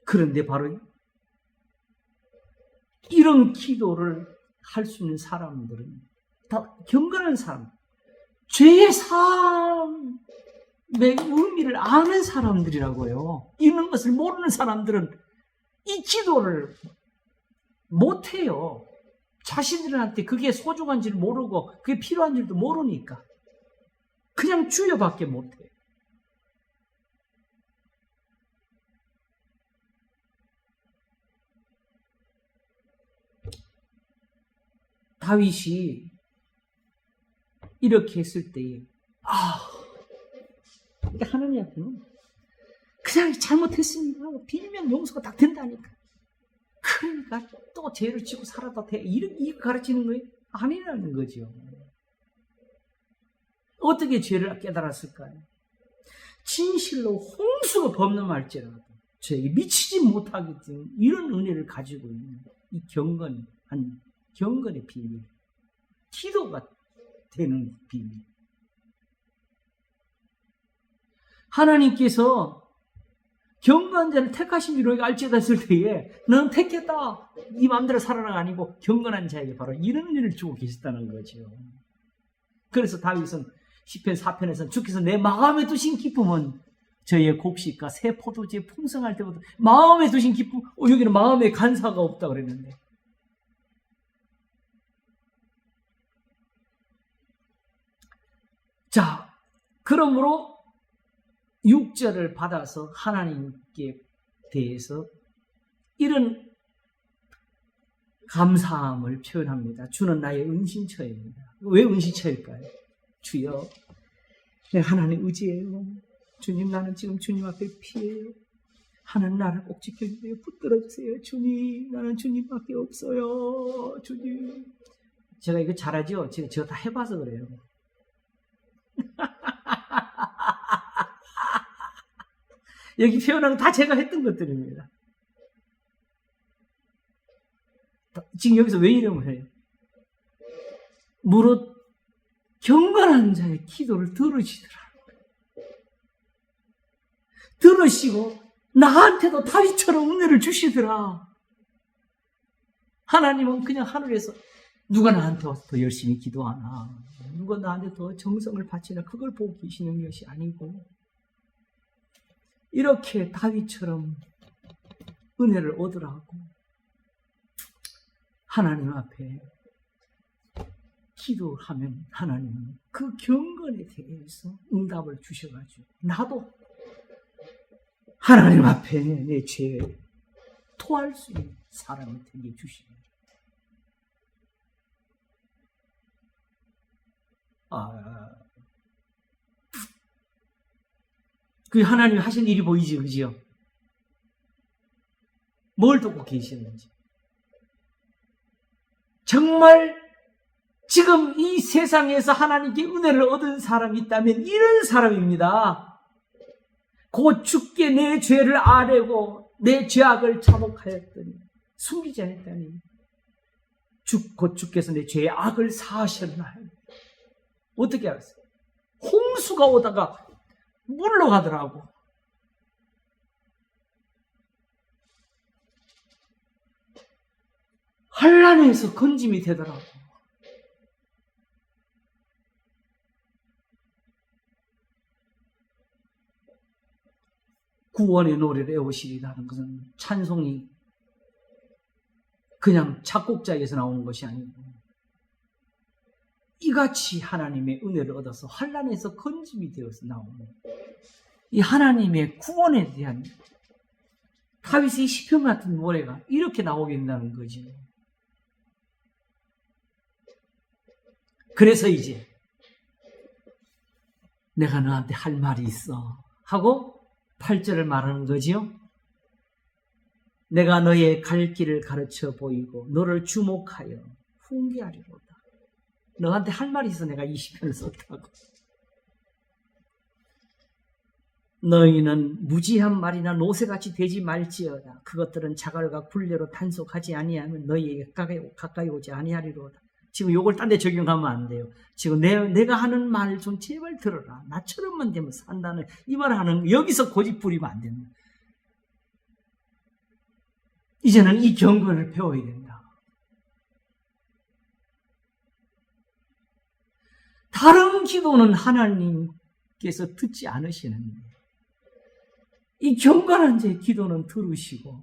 Speaker 1: 그런데 바로 이런 기도를 할 수 있는 사람들은 다 경건한 사람, 죄의 삶의 의미를 아는 사람들이라고요. 이런 것을 모르는 사람들은 이 기도를 못해요. 자신들한테 그게 소중한지를 모르고 그게 필요한지도 모르니까 그냥 주여밖에 못해요. 다윗이 이렇게 했을 때에 그러니까 하나님 앞에는 그냥 잘못했습니다 하고 빌면 용서가 딱 된다니까. 그러니까 또 죄를 지고 살아도 돼. 이거 가르치는 거예요? 아니라는 거죠. 어떻게 죄를 깨달았을까요? 진실로 홍수가 범람할지라도 저에게 미치지 못하기 때문에 이런 은혜를 가지고 있는 이 경건의 비밀, 기도가 되는 비밀. 하나님께서 경건한 자를 택하신 줄 알지다 했을 때에 너는 택했다, 네 마음대로 살아라가 아니고 경건한 자에게 바로 이런 은혜를 주고 계셨다는 거죠. 그래서 다윗은 시편 4편에서는 주께서 내 마음에 두신 기쁨은 저의 곡식과 새 포도주에 풍성할 때보다 마음에 두신 기쁨, 여기는 마음에 간사가 없다 그랬는데, 자, 그러므로 6절을 받아서 하나님께 대해서 이런 감사함을 표현합니다. 주는 나의 은신처입니다. 왜 은신처일까요? 주여, 내가 하나님 의지해요. 주님, 나는 지금 주님 앞에 피해요. 하나님 나를 꼭 지켜주세요. 붙들어주세요. 주님, 나는 주님밖에 없어요. 주님. 제가 이거 잘하죠? 제가 다 해봐서 그래요. 여기 표현한 거 다 제가 했던 것들입니다. 지금 여기서 왜 이러면 해요? 무릇 경건한 자의 기도를 들으시더라. 들으시고 나한테도 다윗처럼 은혜를 주시더라. 하나님은 그냥 하늘에서 누가 나한테 와서 더 열심히 기도하나, 누가 나한테 더 정성을 바치나, 그걸 보고 계시는 것이 아니고, 이렇게 다윗처럼 은혜를 얻으라고 하나님 앞에 기도하면 하나님은 그 경건에 대해서 응답을 주셔가지고 나도 하나님 앞에 내 죄에 토할 수 있는 사람이 되게 해주십니다. 그 하나님이 하신 일이 보이지, 그지요? 뭘 돕고 계시는지. 정말 지금 이 세상에서 하나님께 은혜를 얻은 사람이 있다면 이런 사람입니다. 곧 죽게 내 죄를 아뢰고 내 죄악을 자복하였더니, 숨기지 않았다니 곧 주께서 내 죄의 악을 사하셨나요? 어떻게 알았어요? 홍수가 오다가 물러가더라고. 환난에서 건짐이 되더라고. 구원의 노래를 애우시리라는 것은 찬송이 그냥 작곡자에게서 나오는 것이 아니고, 이같이 하나님의 은혜를 얻어서 환난에서 건짐이 되어서 나오는 이 하나님의 구원에 대한 다윗의 시편 같은 노래가 이렇게 나오게 된다는 거죠. 그래서 이제 내가 너한테 할 말이 있어 하고 8절을 말하는 거지요. 내가 너의 갈 길을 가르쳐 보이고 너를 주목하여 훈계하리로다. 너한테 할 말이 있어 내가 이 시편을 썼다고. 너희는 무지한 말이나 노새같이 되지 말지어다. 그것들은 자갈과 굴레로 단속하지 아니하면 너희에게 가까이 오지 아니하리로다. 지금 요걸 딴 데 적용하면 안 돼요. 지금 내가 하는 말 좀 제발 들어라. 나처럼만 되면 산다는 이 말 하는, 여기서 고집 부리면 안 된다. 이제는 이 경건을 배워야 된다. 다른 기도는 하나님께서 듣지 않으시는데 이 경건한 자의 기도는 들으시고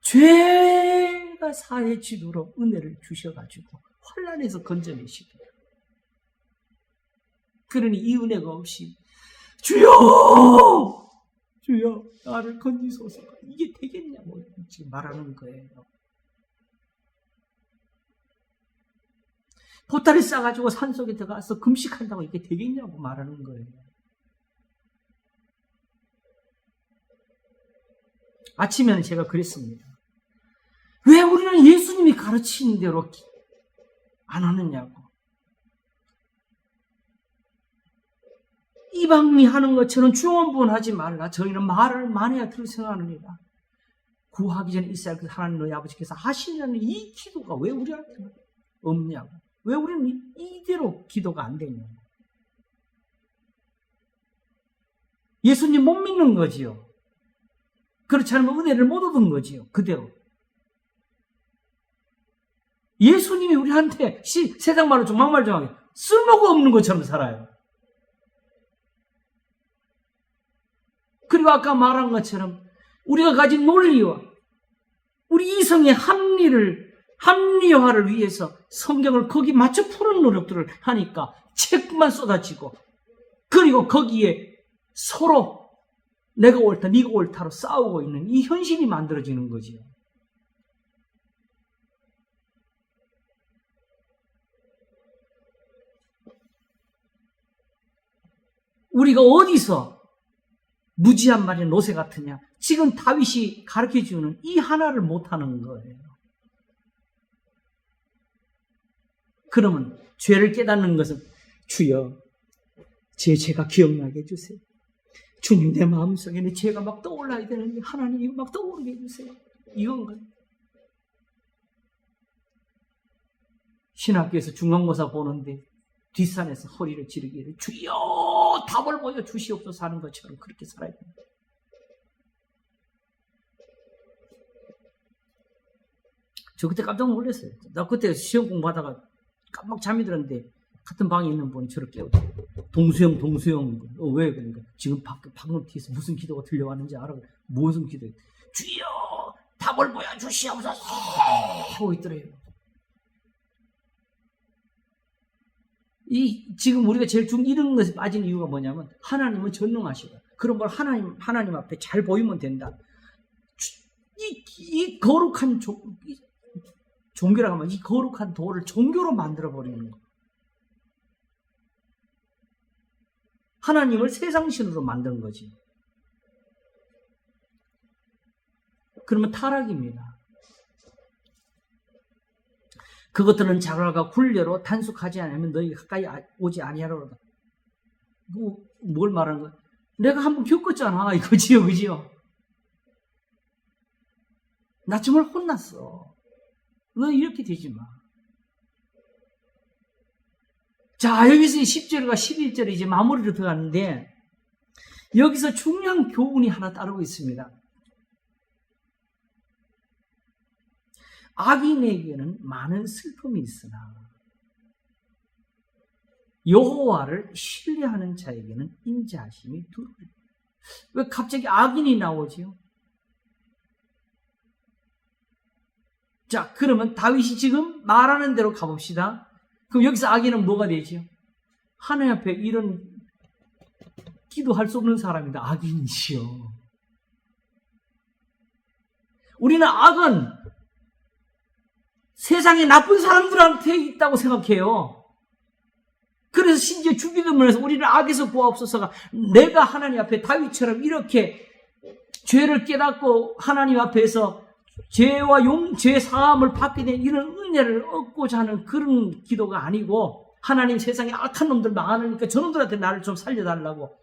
Speaker 1: 죄가 사해지도록 은혜를 주셔가지고 환난에서 건져내시고, 그러니 이 은혜가 없이 주여 주여 나를 건지소서, 이게 되겠냐고 지금 말하는 거예요. 보따리 싸가지고 산속에 들어가서 금식한다고 이게 되겠냐고 말하는 거예요. 아침에는 제가 그랬습니다. 왜 우리는 예수님이 가르치는 대로 안 하느냐고. 이방이 하는 것처럼 중언부언하지 말라. 저희는 말을 많아야 들으성하느니라. 구하기 전에 이스라엘 하나님 너희 아버지께서 하시려는 이 기도가 왜 우리한테는 없냐고. 왜 우리는 이대로 기도가 안 되냐고. 예수님 못 믿는 거지요. 그렇지 않으면 은혜를 못 얻은 거지요. 그대로. 예수님이 우리한테 세상 말로 좀 막말 좀 하게 쓸모가 없는 것처럼 살아요. 그리고 아까 말한 것처럼 우리가 가진 논리와 우리 이성의 합리화를 위해서 성경을 거기 맞춰 푸는 노력들을 하니까 책만 쏟아지고, 그리고 거기에 서로 내가 옳다 네가 옳다로 싸우고 있는 이 현실이 만들어지는 거지요. 우리가 어디서 무지한 말이 노새 같으냐? 지금 다윗이 가르쳐주는 이 하나를 못하는 거예요. 그러면 죄를 깨닫는 것은 주여 제 죄가 기억나게 해주세요. 주님 내 마음속에 내 죄가 막 떠올라야 되는데 하나님 이거 막 떠오르게 해주세요. 이건가요? 신학교에서 중간고사 보는데 뒷산에서 허리를 지르기를 주여 답을 보여주시옵소서 하는 것처럼 그렇게 살아야 됩니다. 저 그때 깜짝 놀랐어요. 나 그때 시험 공부하다가 깜빡 잠이 들었는데 같은 방에 있는 분이 저를 깨우죠. 동수영 왜 그러니까 지금 방금 뒤에서 무슨 기도가 들려왔는지 알아? 무슨 기도예요? 주여 답을 보여주시옵소서 하고 있더래요. 지금 우리가 제일 이런 것에 빠진 이유가 뭐냐면 하나님은 전능하시고 그런 걸 하나님 앞에 잘 보이면 된다. 이 거룩한 종교라고 하면 이 거룩한 도를 종교로 만들어버리는 거. 하나님을 세상신으로 만든 거지. 그러면 타락입니다. 그것들은 자갈과 굴레로 단속하지 않으면 너희 가까이 오지 아니하리로다. 뭘 말하는 거야? 내가 한번 겪었잖아 이거지요, 그지요? 나 정말 혼났어. 너 이렇게 되지 마. 자, 여기서 10절과 11절이 이제 마무리로 들어가는데 여기서 중요한 교훈이 하나 따르고 있습니다. 악인에게는 많은 슬픔이 있으나 여호와를 신뢰하는 자에게는 인자하심이 두루리. 왜 갑자기 악인이 나오지요? 자, 그러면 다윗이 지금 말하는 대로 가봅시다. 그럼 여기서 악인은 뭐가 되지요? 하나님 앞에 이런 기도할 수 없는 사람이다. 악인이시요. 우리는 악은 세상에 나쁜 사람들한테 있다고 생각해요. 그래서 심지어 주기도문에서 우리를 악에서 구하옵소서가 내가 하나님 앞에 다윗처럼 이렇게 죄를 깨닫고 하나님 앞에서 죄 사함을 받게 된 이런 은혜를 얻고자 하는 그런 기도가 아니고 하나님 세상에 악한 놈들 많으니까 저놈들한테 나를 좀 살려달라고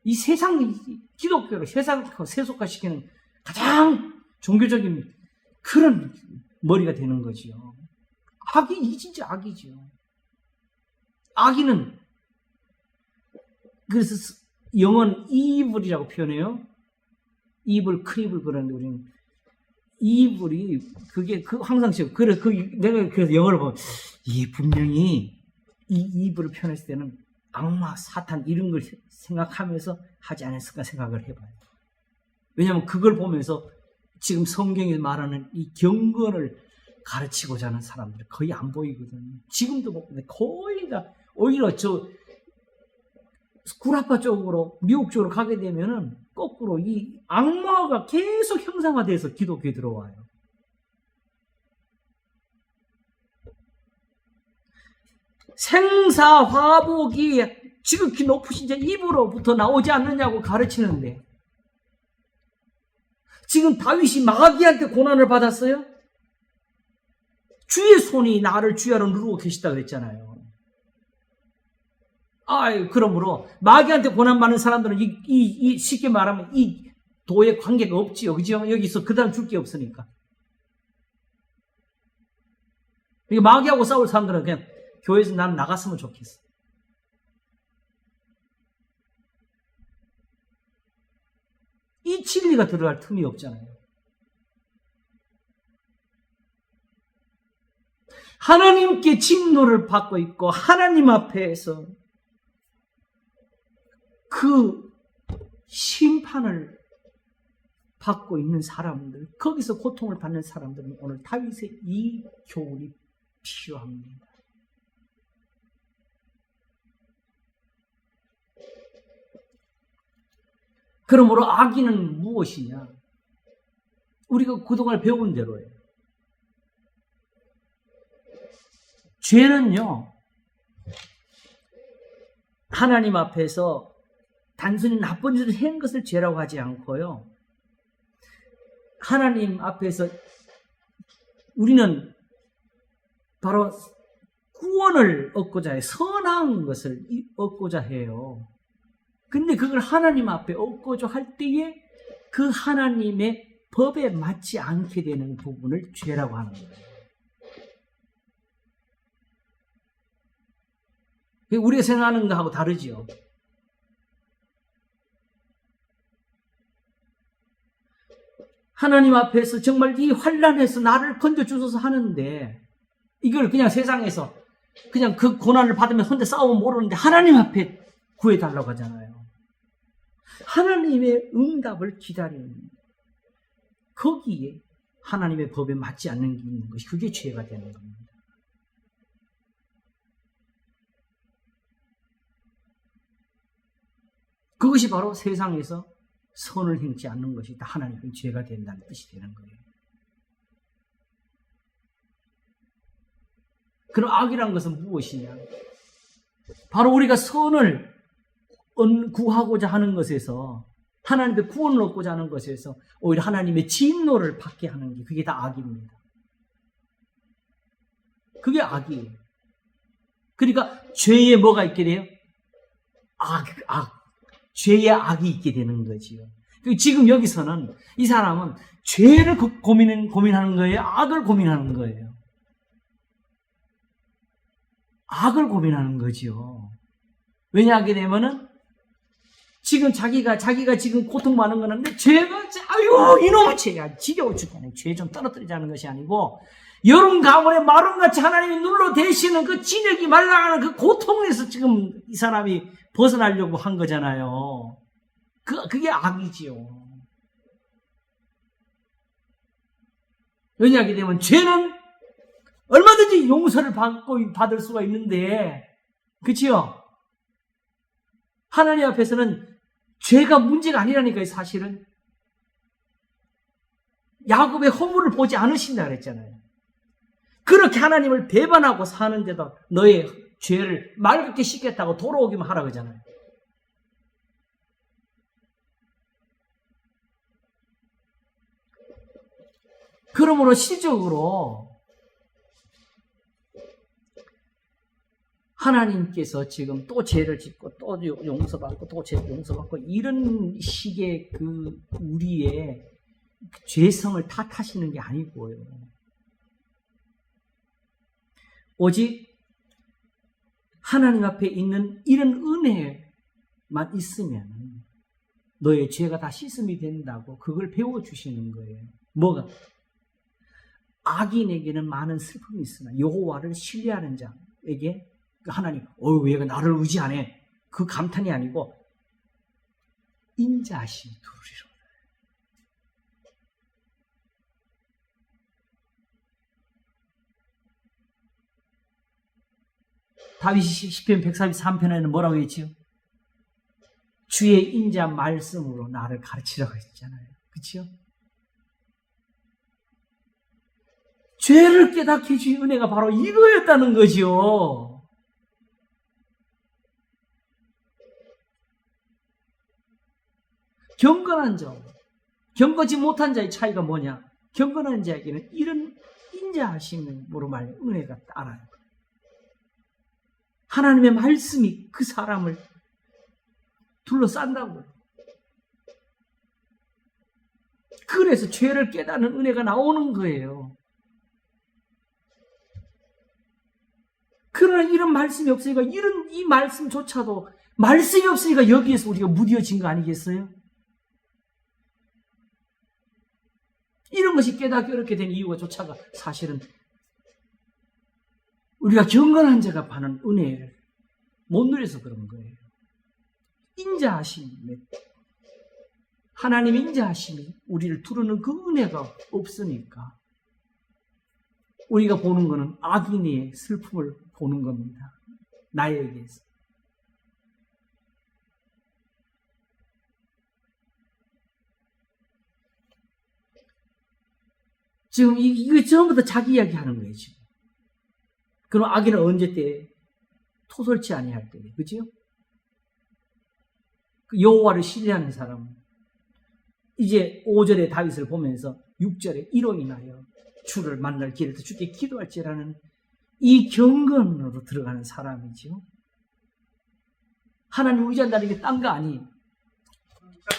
Speaker 1: 이 세상 기독교를 세속화시키는 가장 종교적인 그런 머리가 되는 거지요. 악이 진짜 악이지요. 악인은 그래서 영어는 evil이라고 표현해요. evil, 큰 evil 그러는데 우리는 evil이 그게 항상 내가 그래서 영어를 보면 이 분명히 이 evil을 표현했을 때는 악마, 사탄 이런 걸 생각하면서 하지 않았을까 생각을 해봐요. 왜냐하면 그걸 보면서 지금 성경이 말하는 이 경건을 가르치고자 하는 사람들이 거의 안 보이거든요. 지금도 보면 거의 다 오히려 저 구라파 쪽으로 미국 쪽으로 가게 되면은 거꾸로 이 악마가 계속 형상화돼서 기독교에 들어와요. 생사 화복이 지극히 높으신 자 입으로부터 나오지 않느냐고 가르치는데 지금 다윗이 마귀한테 고난을 받았어요? 주의 손이 나를 주야로 누르고 계시다 그랬잖아요. 그러므로 마귀한테 고난받는 사람들은 쉽게 말하면 이 도에 관계가 없지요. 그죠? 여기서 그 다음 줄 게 없으니까. 마귀하고 싸울 사람들은 그냥 교회에서 나는 나갔으면 좋겠어. 이 진리가 들어갈 틈이 없잖아요. 하나님께 진노를 받고 있고 하나님 앞에서 그 심판을 받고 있는 사람들, 거기서 고통을 받는 사람들은 오늘 다윗의 이 교훈이 필요합니다. 그러므로 악인은 무엇이냐? 우리가 그동안 배운 대로예요. 죄는요, 하나님 앞에서 단순히 나쁜 짓을 한 것을 죄라고 하지 않고요. 하나님 앞에서 우리는 바로 구원을 얻고자 해요. 선한 것을 얻고자 해요. 근데 그걸 하나님 앞에 얻고자 할 때에 그 하나님의 법에 맞지 않게 되는 부분을 죄라고 하는 거예요. 우리가 생각하는 것하고 다르죠. 하나님 앞에서 정말 이 환난에서 나를 건져주소서 하는데 이걸 그냥 세상에서 그냥 그 고난을 받으면 혼자 싸우면 모르는데 하나님 앞에 구해달라고 하잖아요. 하나님의 응답을 기다리는 거기에 하나님의 법에 맞지 않는 게 있는 것이 그게 죄가 되는 겁니다. 그것이 바로 세상에서 선을 행치 않는 것이 다 하나님의 죄가 된다는 뜻이 되는 거예요. 그럼 악이란 것은 무엇이냐? 바로 우리가 선을 구하고자 하는 것에서 하나님의 구원을 얻고자 하는 것에서 오히려 하나님의 진노를 받게 하는 게 그게 다 악입니다. 그게 악이에요. 그러니까 죄에 뭐가 있게 돼요? 죄의 악이 있게 되는 거지요. 지금 여기서는 이 사람은 죄를 고민하는 거예요? 악을 고민하는 거예요? 악을 고민하는 거지요. 왜냐하게 되면은 지금 자기가 지금 고통받는 거는 내 죄가 아유 이놈의 죄야 지겨워 죽겠네. 죄 좀 떨어뜨리자는 것이 아니고 여름 가물에 마름같이 하나님이 눌러 대시는 그 진액이 말라가는 그 고통에서 지금 이 사람이 벗어나려고 한 거잖아요. 그게 악이지요. 왜냐하게 되면 죄는 얼마든지 용서를 받을 수가 있는데, 그치요? 하나님 앞에서는 죄가 문제가 아니라니까요, 사실은. 야곱의 허물을 보지 않으신다 그랬잖아요. 그렇게 하나님을 배반하고 사는데도 너의 죄를 맑게 씻겠다고 돌아오기만 하라 그러잖아요. 그러므로 실적으로 하나님께서 지금 또 죄를 짓고 또 용서받고 또 죄 용서받고 이런 식의 그 우리의 죄성을 탓하시는 게 아니고요. 오직 하나님 앞에 있는 이런 은혜만 있으면 너의 죄가 다 씻음이 된다고 그걸 배워주시는 거예요. 뭐가? 악인에게는 많은 슬픔이 있으나 여호와를 신뢰하는 자에게 하나님, 왜 나를 의지하네? 그 감탄이 아니고 인자하심이 두리로다. 다윗이 시편 143편에는 뭐라고 했지요? 주의 인자 말씀으로 나를 가르치라고 했잖아요. 그렇죠? 죄를 깨닫게 해주신 은혜가 바로 이거였다는 거죠. 경건한 자, 경건치 못한 자의 차이가 뭐냐? 경건한 자에게는 이런 인자하심으로 말해 은혜가 따라요. 하나님의 말씀이 그 사람을 둘러싼다고요. 그래서 죄를 깨닫는 은혜가 나오는 거예요. 그러나 이런 말씀이 없으니까 이 말씀조차도 말씀이 없으니까 여기에서 우리가 무뎌진 거 아니겠어요? 이런 것이 깨닫기 어렵게 된 이유가 조차가 사실은 우리가 경건한 자가 받는 은혜를 못 누려서 그런 거예요. 인자하심, 하나님의 인자하심이 우리를 두르는 그 은혜가 없으니까 우리가 보는 것은 악인의 슬픔을 보는 겁니다. 나에게서. 지금 이거 전부 다 자기 이야기 하는 거예요, 지금. 그럼 악인은 언제 때? 토설치 아니할 때. 그죠? 그 여호와를 신뢰하는 사람. 이제 5절의 다윗을 보면서 6절에 이로 인하여 주를 만날 길에서 주께 기도할지라는 이 경건으로 들어가는 사람이죠. 하나님 의지한다는 게 딴 거 아니에요.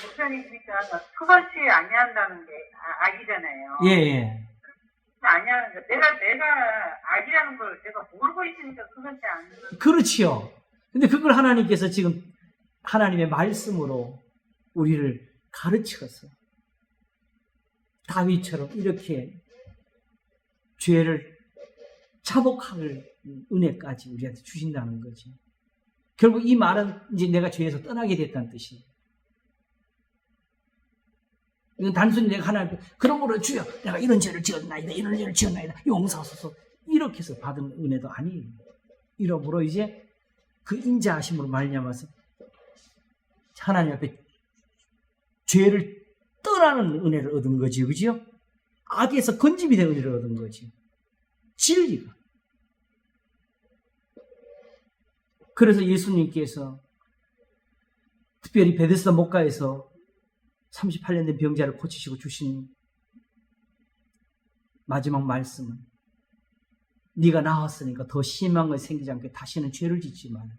Speaker 2: 목사님 그러니까 그것이 아니한다는 게 악이잖아요.
Speaker 1: 예.
Speaker 2: 아니하는 거. 내가 악이라는 걸 내가 모르고 있으니까 그것이 아니야.
Speaker 1: 그렇지요. 근데 그걸 하나님께서 지금 하나님의 말씀으로 우리를 가르쳐서 다윗처럼 이렇게 죄를 자복할 은혜까지 우리한테 주신다는 거지. 결국 이 말은 이제 내가 죄에서 떠나게 됐다는 뜻이에요. 이건 단순히 내가 하나님, 그러므로 주여, 내가 이런 죄를 지었나이다, 이런 죄를 지었나이다, 용서하소서. 이렇게 해서 받은 은혜도 아니에요. 이러므로 이제 그 인자하심으로 말미암아서 하나님 앞에 죄를 떠나는 은혜를 얻은 거지, 그죠? 악에서 건짐이 된 은혜를 얻은 거지. 진리가. 그래서 예수님께서 특별히 베데스다 목가에서 38년 된 병자를 고치시고 주신 마지막 말씀은 네가 나았으니까 더 심한 것 생기지 않게 다시는 죄를 짓지 말라.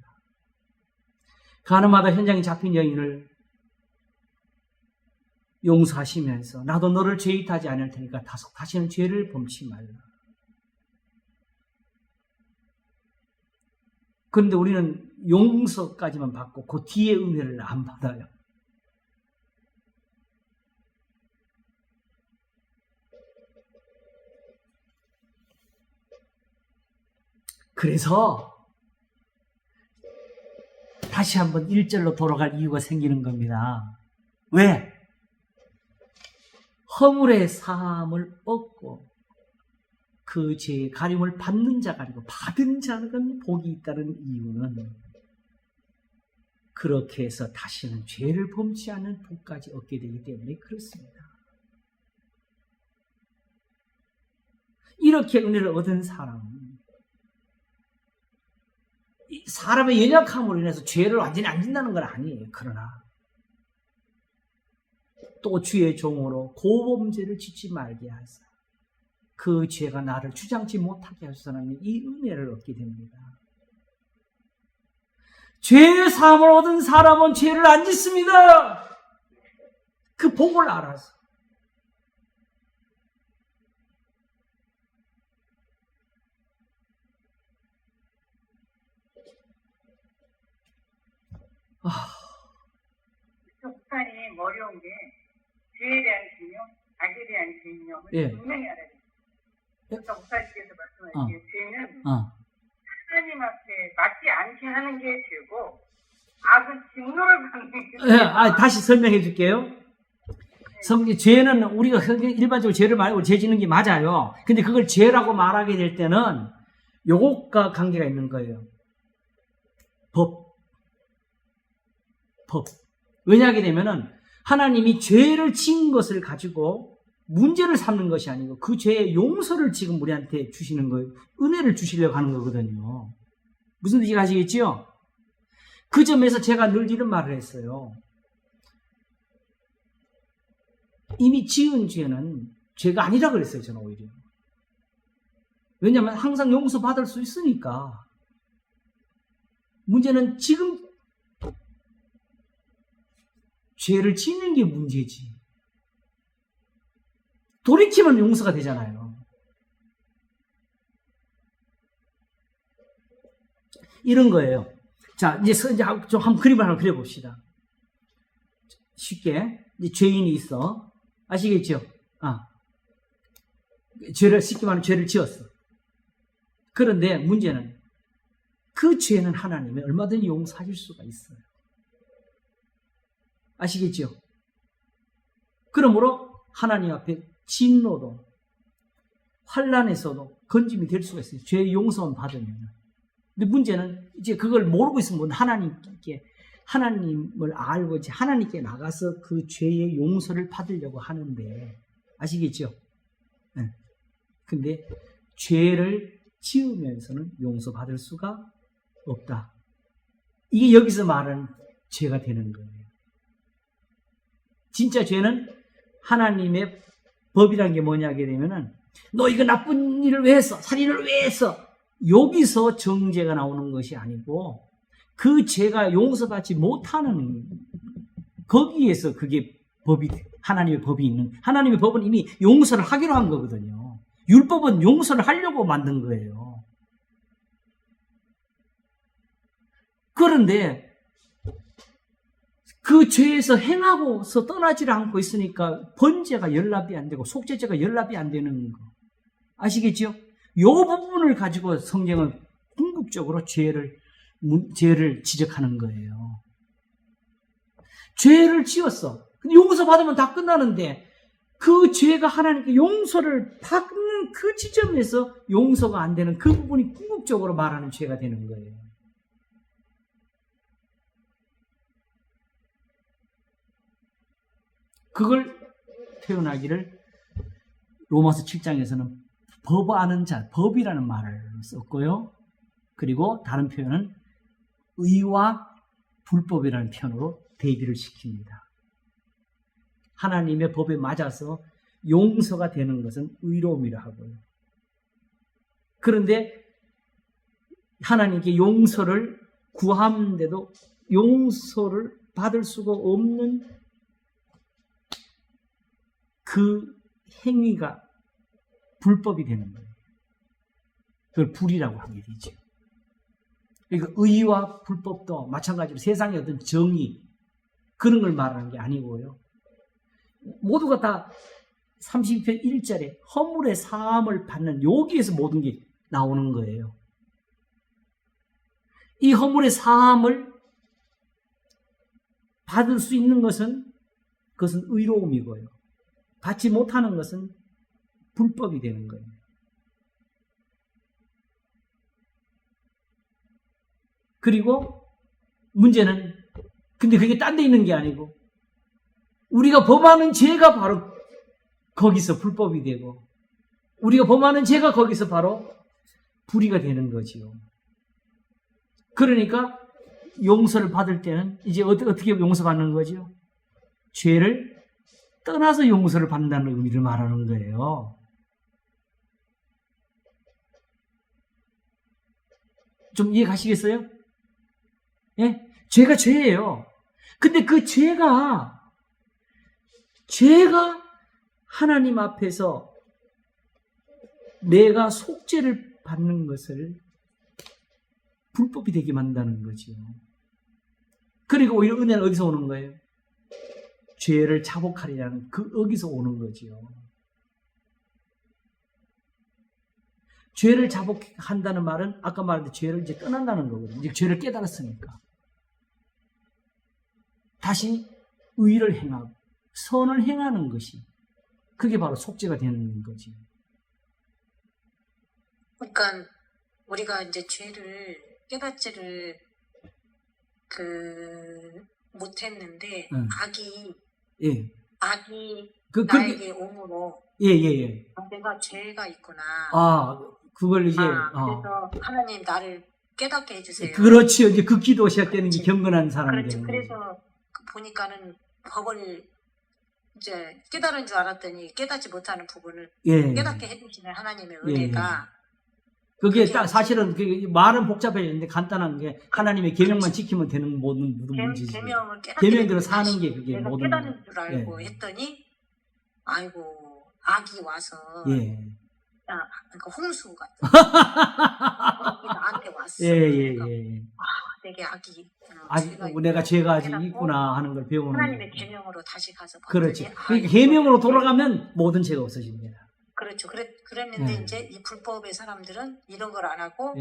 Speaker 1: 가늠하다 현장에 잡힌 여인을 용서하시면서 나도 너를 죄짓하지 않을 테니까 다시는 죄를 범치 말라. 그런데 우리는 용서까지만 받고 그 뒤에 은혜를 안 받아요. 그래서 다시 한번 1절로 돌아갈 이유가 생기는 겁니다. 왜? 허물의 사함을 얻고 그 죄의 가림을 받는 자가 아니고 받은 자는 복이 있다는 이유는 그렇게 해서 다시는 죄를 범치 않는 복까지 얻게 되기 때문에 그렇습니다. 이렇게 은혜를 얻은 사람은 사람의 연약함으로 인해서 죄를 완전히 안 짓는다는 건 아니에요. 그러나 또 주의 종으로 고범죄를 짓지 말게 하사 그 죄가 나를 주장치 못하게 하소서는 이 은혜를 얻게 됩니다. 죄의 사함을 얻은 사람은 죄를 안 짓습니다. 그 복을 알아서.
Speaker 2: 목사님 어려운 게 죄에 대한 개념, 악에 대한 개념을
Speaker 1: 예.
Speaker 2: 분명히 알아야 돼요. 그러니까 목사님께서 말씀하신 죄는 하나님 앞에 맞지 않게 하는 게 죄고 악은 진노를 받는 게 죄고.
Speaker 1: 다시 설명해 줄게요. 죄는 우리가 일반적으로 죄를 말고 죄 짓는 게 맞아요. 근데 그걸 죄라고 말하게 될 때는 요것과 관계가 있는 거예요. 법. 왜냐하게 되면은 하나님이 죄를 지은 것을 가지고 문제를 삼는 것이 아니고 그 죄의 용서를 지금 우리한테 주시는 거예요. 은혜를 주시려고 하는 거거든요. 무슨 뜻인지 아시겠지요? 그 점에서 제가 늘 이런 말을 했어요. 이미 지은 죄는 죄가 아니라 그랬어요. 저는 오히려. 왜냐하면 항상 용서받을 수 있으니까. 문제는 지금 죄를 짓는 게 문제지. 돌이키면 용서가 되잖아요. 이런 거예요. 자, 이제 좀 한번 그림을 하나 그려봅시다. 쉽게. 이제 죄인이 있어. 아시겠죠? 쉽게 말하면 죄를 지었어. 그런데 문제는 그 죄는 하나님이 얼마든지 용서하실 수가 있어요. 아시겠죠? 그러므로 하나님 앞에 진노도 환난에서도 건짐이 될 수가 있어요. 죄의 용서만 받으면. 근데 문제는 이제 그걸 모르고 있으면 하나님을 알고 이제 하나님께 나가서 그 죄의 용서를 받으려고 하는데 아시겠죠? 네. 근데 죄를 지으면서는 용서받을 수가 없다. 이게 여기서 말하는 죄가 되는 거예요. 진짜 죄는 하나님의 법이란 게 뭐냐게 되면은 너 이거 나쁜 일을 왜 했어? 살인을 왜 했어? 여기서 정죄가 나오는 것이 아니고 그 죄가 용서받지 못하는 거기에서 그게 법이 하나님의 법이 있는 하나님의 법은 이미 용서를 하기로 한 거거든요. 율법은 용서를 하려고 만든 거예요. 그런데 그 죄에서 행하고서 떠나지를 않고 있으니까 번제가 연락이 안 되고 속죄제가 연락이 안 되는 거 아시겠죠? 이 부분을 가지고 성경은 궁극적으로 죄를 지적하는 거예요. 죄를 지었어. 근데 용서 받으면 다 끝나는데 그 죄가 하나님께 용서를 받는 그 지점에서 용서가 안 되는 그 부분이 궁극적으로 말하는 죄가 되는 거예요. 그걸 표현하기를 로마서 7장에서는 법 아는 자, 법이라는 말을 썼고요. 그리고 다른 표현은 의와 불법이라는 표현으로 대비를 시킵니다. 하나님의 법에 맞아서 용서가 되는 것은 의로움이라 하고요. 그런데 하나님께 용서를 구하는데도 용서를 받을 수가 없는 그 행위가 불법이 되는 거예요. 그걸 불이라고 하게 되죠. 그러니까 의와 불법도 마찬가지로 세상의 어떤 정의 그런 걸 말하는 게 아니고요. 모두가 다 32편 1절에 허물의 사함을 받는 여기에서 모든 게 나오는 거예요. 이 허물의 사함을 받을 수 있는 것은 그것은 의로움이고요. 받지 못하는 것은 불법이 되는 거예요. 그리고 문제는 근데 그게 딴 데 있는 게 아니고 우리가 범하는 죄가 바로 거기서 불법이 되고 우리가 범하는 죄가 거기서 바로 불의가 되는 거지요. 그러니까 용서를 받을 때는 이제 어떻게 용서받는 거죠? 죄를 떠나서 용서를 받는다는 의미를 말하는 거예요. 좀 이해 가시겠어요? 예? 죄가 죄예요. 근데 그 죄가 하나님 앞에서 내가 속죄를 받는 것을 불법이 되게 만든다는 거죠. 그리고 오히려 은혜는 어디서 오는 거예요? 죄를 자복하리라는 여기서 오는 거죠. 죄를 자복한다는 말은 아까 말한 죄를 이제 떠난다는 거거든요. 이제 죄를 깨달았으니까. 다시 의를 행하고 선을 행하는 것이 그게 바로 속죄가 되는 거지.
Speaker 3: 그러니까 우리가 이제 죄를 깨닫지를 못했는데
Speaker 1: 예.
Speaker 3: 악이 나에게 오므로
Speaker 1: 예.
Speaker 3: 내가 죄가 있구나.
Speaker 1: 그걸 이제
Speaker 3: 그래서 하나님 나를 깨닫게 해주세요.
Speaker 1: 그렇지요. 이제 그 기도 시작되는 게 경건한 사람이
Speaker 3: 그렇죠.
Speaker 1: 되는 거죠.
Speaker 3: 그래서 보니까는 법을 이제 깨달은 줄 알았더니 깨닫지 못하는 부분을 깨닫게 해주시는 하나님의 은혜가
Speaker 1: 그게 딱 사실은 말은 복잡해졌는데 간단한 게 하나님의 계명만 지키면 되는 모든 문제지. 계명대로 사는 게 그게
Speaker 3: 내가
Speaker 1: 모든
Speaker 3: 깨닫는 줄 알고 했더니 아이고 악이 와서 그러니까 홍수 같은 나한테 왔어. 그러니까, 내게 악이
Speaker 1: 내가 죄가 아직 있구나 하는 걸 배우는
Speaker 3: 하나님의 계명으로 다시 가서
Speaker 1: 그렇지. 그러니까 계명으로 돌아가면 모든 죄가 없어집니다.
Speaker 3: 그렇죠. 그랬는데 이제 이 불법의 사람들은 이런 걸 안 하고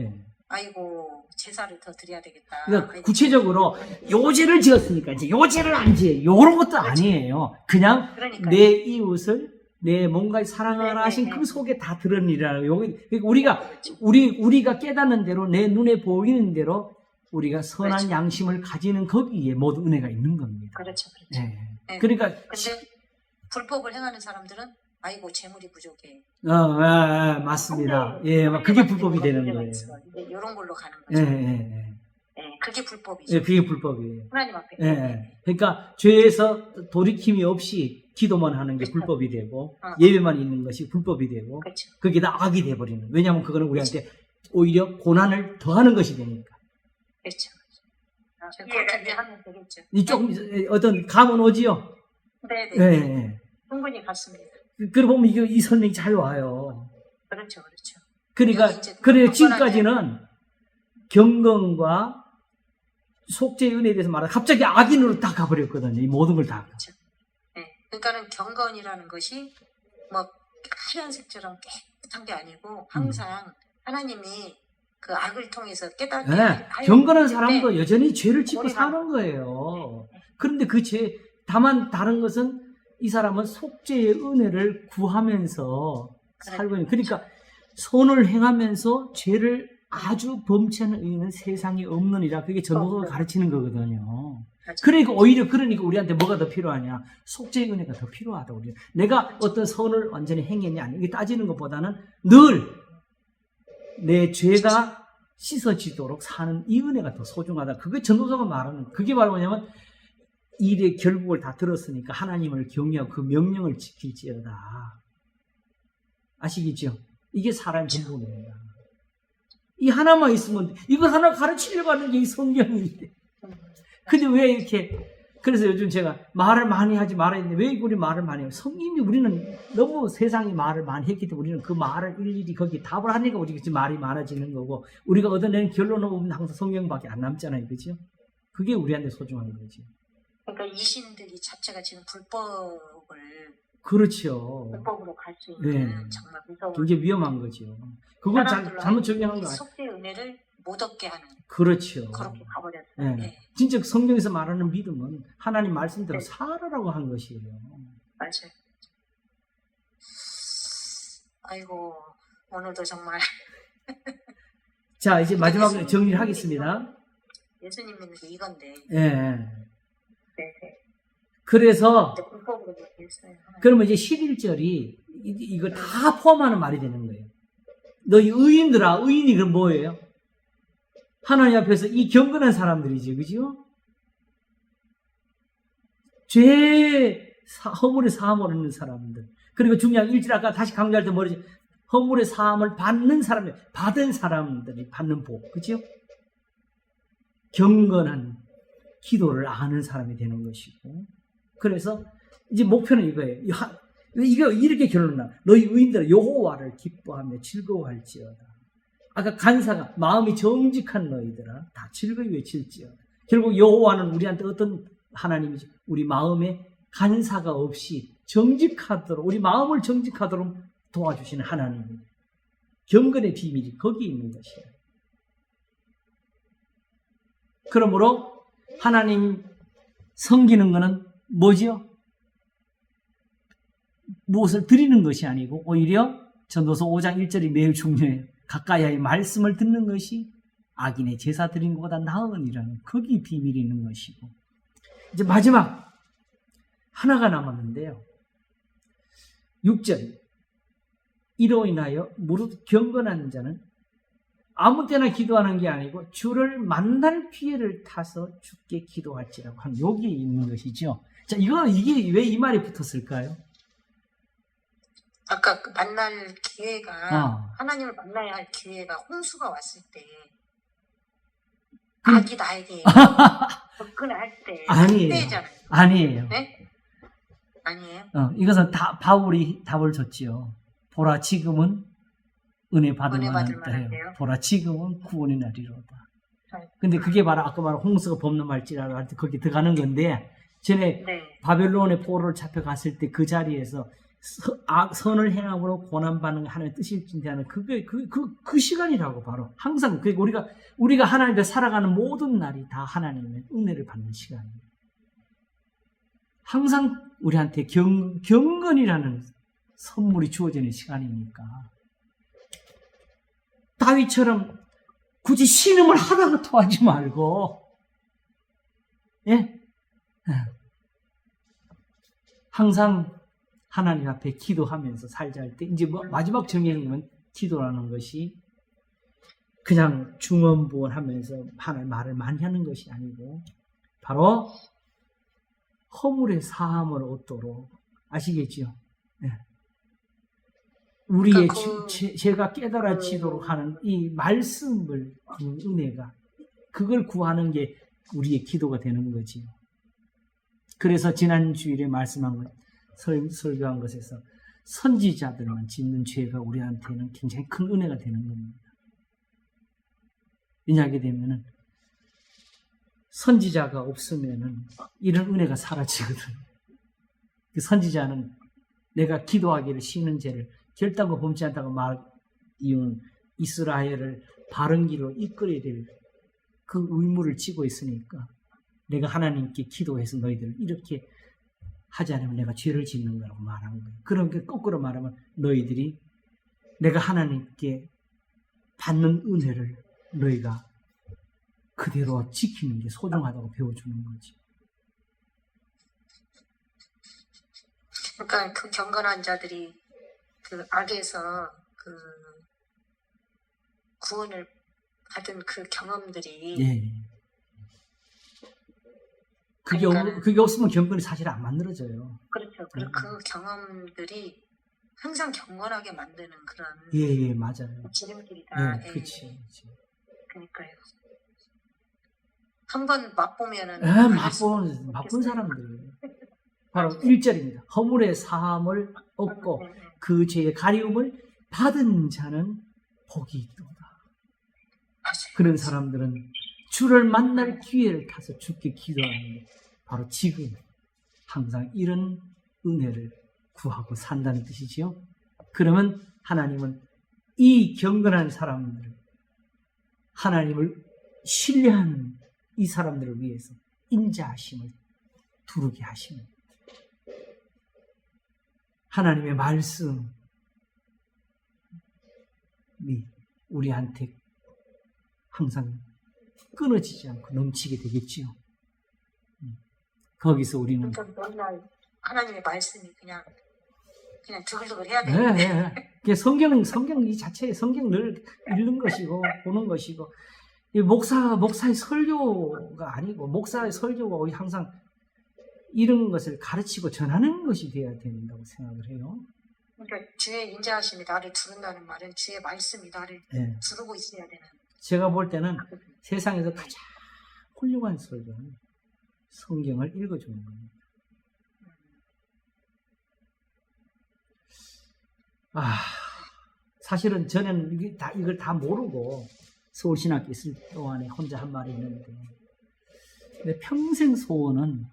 Speaker 3: 아이고 제사를 더 드려야 되겠다.
Speaker 1: 그러니까 구체적으로 요죄를 지었으니까 이제 요죄를 안 지어. 요런 것도 아니에요. 그냥 내 이웃을 내 뭔가 사랑하라 하신 그 속에 다 들은 일이라고. 그러니까 우리가 깨닫는 대로 내 눈에 보이는 대로 우리가 선한 양심을 가지는 거기에 모든 은혜가 있는 겁니다.
Speaker 3: 그렇죠.
Speaker 1: 그러니까
Speaker 3: 근데 불법을 행하는 사람들은 아이고 재물이 부족해.
Speaker 1: 맞습니다. 그게 불법이 되는 거예요.
Speaker 3: 이런 걸로 가는 거죠. 그게 불법이죠.
Speaker 1: 예, 그게 불법이에요.
Speaker 3: 하나님 앞에.
Speaker 1: 예. 그러니까 죄에서 돌이킴이 없이 기도만 하는 게
Speaker 3: 그렇죠.
Speaker 1: 불법이 되고
Speaker 3: 어.
Speaker 1: 예배만 있는 것이 불법이 되고
Speaker 3: 그렇죠.
Speaker 1: 그게 다 악이 돼버리는. 왜냐하면 그거는 우리한테 오히려 고난을 더하는 것이 되니까.
Speaker 3: 그렇죠.
Speaker 2: 예,
Speaker 3: 그렇게 하면 되겠죠.
Speaker 1: 이 조금 어떤 감은 오지요.
Speaker 3: 네네.
Speaker 1: 예. 예.
Speaker 3: 충분히 같습니다.
Speaker 1: 그러고 보면 이 설명이 잘 와요.
Speaker 3: 그렇죠, 그렇죠.
Speaker 1: 그러니까
Speaker 3: 여기 이제
Speaker 1: 그래
Speaker 3: 경건하게-
Speaker 1: 지금까지는 경건과 속죄의 은혜에 대해서 말하다 갑자기 악인으로 다 가버렸거든요. 이 모든 걸 다.
Speaker 3: 네. 그러니까는 경건이라는 것이 뭐 하얀색처럼 깨끗한 게 아니고 항상 하나님이 그 악을 통해서 깨닫게
Speaker 1: 네.
Speaker 3: 하여
Speaker 1: 경건한
Speaker 3: 주실
Speaker 1: 사람도
Speaker 3: 때
Speaker 1: 여전히 죄를 짓고
Speaker 3: 우리가-
Speaker 1: 사는 거예요. 그런데 그 죄, 다만 다른 것은 이 사람은 속죄의 은혜를 구하면서 살고 있는. 그러니까 선을 행하면서 죄를 아주 범치하는 의인은 세상에 없느니라. 그게 전도서가 가르치는 거거든요.
Speaker 3: 맞아요.
Speaker 1: 그러니까 오히려 그러니까 우리한테 뭐가 더 필요하냐? 속죄의 은혜가 더 필요하다. 우리 내가 어떤 선을 완전히 행했냐 아니 이게 따지는 것보다는 늘 내 죄가 씻어지도록 사는 이 은혜가 더 소중하다. 그게 전도서가 말하는 그게 바로 뭐냐면 일의 결국을 다 들었으니까 하나님을 경외하고 그 명령을 지킬지어다. 아시겠죠? 이게 사람의 본분입니다. 이 하나만 있으면 이거 하나 가르치려고 하는 게 이 성경인데. 근데 왜 이렇게 그래서 요즘 제가 말을 많이 하지 말아야 되는데 왜 우리 말을 많이 해요? 성님이 우리는 너무 세상에 말을 많이 했기 때문에 우리는 그 말을 일일이 거기 답을 하니까 우리가 지금 말이 많아지는 거고 우리가 얻어내는 결론은 보면 항상 성경밖에 안 남잖아요. 그죠? 그게 우리한테 소중한 거죠.
Speaker 3: 그러니까 이 신들이 자체가 지금
Speaker 1: 그렇죠.
Speaker 3: 불법으로 갈 수 있는
Speaker 1: 네.
Speaker 3: 정말 무서운
Speaker 1: 굉장히 위험한 거죠. 그걸
Speaker 3: 사람들로
Speaker 1: 잘못 적용한 거 아니에요?
Speaker 3: 속죄의 은혜를 못 얻게 하는
Speaker 1: 그렇죠.
Speaker 3: 그렇게 가버렸어요.
Speaker 1: 네.
Speaker 3: 네.
Speaker 1: 진짜 성경에서 말하는 믿음은 하나님 말씀대로
Speaker 3: 네.
Speaker 1: 살아라고 한 것이에요.
Speaker 3: 맞아요. 아이고 오늘도 정말
Speaker 1: 자, 이제 마지막으로 정리를 하겠습니다.
Speaker 3: 예수님 믿는 게 이건데
Speaker 1: 예.
Speaker 3: 네.
Speaker 1: 그래서
Speaker 3: 근데 불법으로 그렇게 했어요.
Speaker 1: 그러면 이제 11절이 이걸 다 포함하는 말이 되는 거예요. 너희 의인들아, 의인이 그럼 뭐예요? 하나님 앞에서 이 경건한 사람들이지, 그죠? 허물의 사함을 얻는 사람들. 그리고 중요한 1절 아까 다시 강조할 때 뭐지? 허물의 사함을 받는 사람들, 받은 사람들이 받는 복, 그죠? 경건한 기도를 아는 사람이 되는 것이고. 그래서 이제 목표는 이거예요. 이거 이렇게 결론나. 너희 의인들은 여호와를 기뻐하며 즐거워할지어다. 아까 간사가 마음이 정직한 너희들아 다 즐거이 외칠지어다. 결국 여호와는 우리한테 어떤 하나님이지? 우리 마음에 간사가 없이 정직하도록 우리 마음을 정직하도록 도와주시는 하나님입니다. 경건의 비밀이 거기에 있는 것이에요. 그러므로 하나님 섬기는 것은 뭐지요? 무엇을 드리는 것이 아니고 오히려 전도서 5장 1절이 매우 중요해요. 가까이의 말씀을 듣는 것이 악인의 제사 드리는 것보다 나으니라는 거기 비밀이 있는 것이고 이제 마지막 하나가 남았는데요. 6절 이로 인하여 무릇 경건한 자는 아무 때나 기도하는 게 아니고 주를 만날 기회를 타서 주께 기도할지라고 하는 여기에 있는 것이죠. 자, 이게 왜 이 말이 붙었을까요?
Speaker 3: 아까 그 만날 기회가 하나님을 만나야 할 기회가 홍수가 왔을 때 악이 나에게 접근할 때
Speaker 1: 아니에요.
Speaker 3: 그때잖아요.
Speaker 1: 아니에요.
Speaker 3: 네? 아니에요?
Speaker 1: 이것은 바울이 답을 줬지요. 보라 지금은 은혜 받을 만한 때예요. 보라 지금은 구원의 날이로다. 근데 그게 바로 아까 말한 홍수가 범람할지라고 할 때 거기 들어가는 건데 전에
Speaker 3: 네.
Speaker 1: 바벨론의 포로를 잡혀갔을 때 그 자리에서 선을 행함으로 고난받는 하나님의 뜻일진데 하는 그 시간이라고 바로 항상 우리가 하나님 앞에 살아가는 모든 날이 다 하나님의 은혜를 받는 시간입니다. 항상 우리한테 경건이라는 선물이 주어지는 시간이니까 다윗처럼 굳이 신음을 하다가 토하지 말고 예? 항상 하나님 앞에 기도하면서 살자 할 때 이제 마지막 정의는 기도라는 것이 그냥 중언부언하면서 하나님 말을 많이 하는 것이 아니고 바로 허물의 사함을 얻도록 아시겠죠? 네. 우리의
Speaker 3: 그러니까
Speaker 1: 제가 깨달아지도록 하는 이 말씀을 주는 은혜가 그걸 구하는 게 우리의 기도가 되는 거지요. 그래서 지난 주일에 말씀한 것, 설교한 것에서 선지자들만 짓는 죄가 우리한테는 굉장히 큰 은혜가 되는 겁니다. 왜냐하게 되면은 선지자가 없으면은 이런 은혜가 사라지거든. 그 선지자는 내가 기도하기를 쉬는 죄를 결단코 범치 않다고 말 이유는 이스라엘을 바른 길로 이끌어야 될 그 의무를 지고 있으니까 내가 하나님께 기도해서 너희들을 이렇게 하지 않으면 내가 죄를 짓는 거라고 말한 거예요. 그러니까 거꾸로 말하면 너희들이 내가 하나님께 받는 은혜를 너희가 그대로 지키는 게 소중하다고 배워주는 거지.
Speaker 3: 그러니까 그 경건한 자들이 그 악에서 그 구원을 받은 그 경험들이
Speaker 1: 예. 그게 없으면 경건이 사실 안 만들어져요.
Speaker 3: 그렇죠. 그리고 그 경험들이 항상 경건하게 만드는 그런
Speaker 1: 예, 맞아요.
Speaker 3: 지름길이다.
Speaker 1: 예, 그렇지.
Speaker 3: 그러니까요. 한번 맛보면은
Speaker 1: 맛본 사람들. 바로 1절입니다. 허물의 사함을 얻고 그 죄의 가리움을 받은 자는 복이 있도다. 그런 사람들은 주를 만날 기회를 타서 주께 기도하는 바로 지금 항상 이런 은혜를 구하고 산다는 뜻이지요. 그러면 하나님은 이 경건한 사람들, 하나님을 신뢰하는 이 사람들을 위해서 인자하심을 두르게 하십니다. 하나님의 말씀이 우리한테 항상 끊어지지 않고 넘치게 되겠지요. 거기서 우리는
Speaker 3: 맨날 하나님의 말씀이 그냥 두글두글 해야 되는데
Speaker 1: 네. 성경 이 자체에 성경 늘 읽는 것이고 보는 것이고 이 목사의 설교가 아니고 목사의 설교가 항상 이런 것을 가르치고 전하는 것이 되어야 된다고 생각을 해요.
Speaker 3: 그러니까 주의 인자하심이 나를 두른다는 말은 주의 말씀이 나를 두르고 있어야 되는.
Speaker 1: 제가 볼 때는 세상에서 가장 훌륭한 설교는 성경을 읽어주는 겁니다. 사실은 저는 이걸 다 모르고 서울신학교 있을 동안에 혼자 한 말이 있는데 내 평생 소원은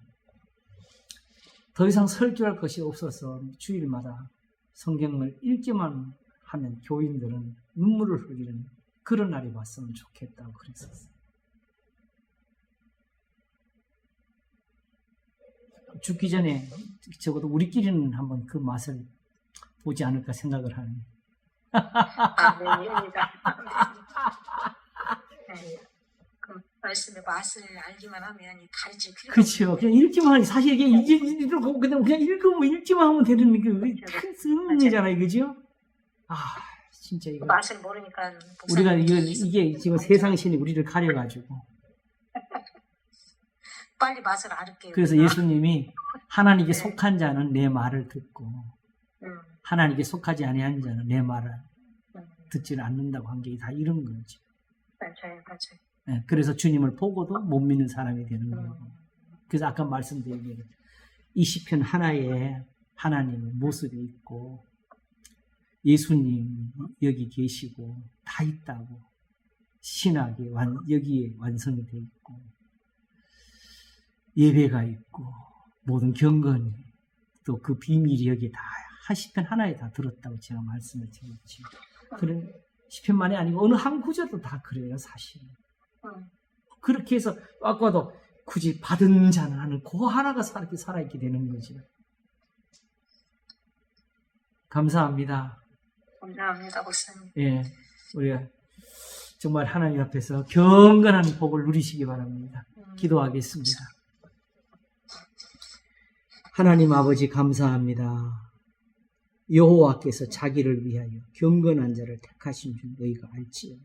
Speaker 1: 더 이상 설교할 것이 없어서 주일마다 성경을 읽기만 하면 교인들은 눈물을 흘리는 그런 날이 왔으면 좋겠다고 그랬었어요. 죽기 전에 적어도 우리끼리는 한번 그 맛을 보지 않을까 생각을 하네요.
Speaker 3: 아닙니다. 그 말씀의 맛을 알기만 하면 가르칠 필요가
Speaker 1: 그렇죠. 그냥 읽기만 하니 사실 이게 그냥 읽기만 하면 되는 큰 은혜잖아요, 그죠? 진짜 이거
Speaker 3: 맛을 모르니까
Speaker 1: 우리가 이게 지금 세상 신이 우리를 가려가지고
Speaker 3: 빨리 맛을 알을게요.
Speaker 1: 그래서 예수님이 하나님께 속한 자는 내 말을 듣고 하나님께 속하지 아니한 자는 내 말을 듣지를 않는다고 한 게 다 이런 거지.
Speaker 3: 맞아요.
Speaker 1: 네, 그래서 주님을 보고도 못 믿는 사람이 되는 거예요. 그래서 아까 말씀드린 대로 이 시편 하나에 하나님의 모습이 있고 예수님이 여기 계시고 다 있다고 신학이 여기에 완성이 되어 있고 예배가 있고 모든 경건이 또 그 비밀이 여기에 다 시편 하나에 다 들었다고 제가 말씀을 드렸죠. 그런 시편만이 아니고 어느 한 구절도 다 그래요, 사실. 그렇게 해서 아까도 굳이 받은 자는 하는 그 하나가 이렇게 살아있게 되는 거죠. 감사합니다.
Speaker 3: 감사합니다, 목사님.
Speaker 1: 예, 우리가 정말 하나님 앞에서 경건한 복을 누리시기 바랍니다. 기도하겠습니다. 하나님 아버지 감사합니다. 여호와께서 자기를 위하여 경건한 자를 택하신 줄 너희가 알지어다.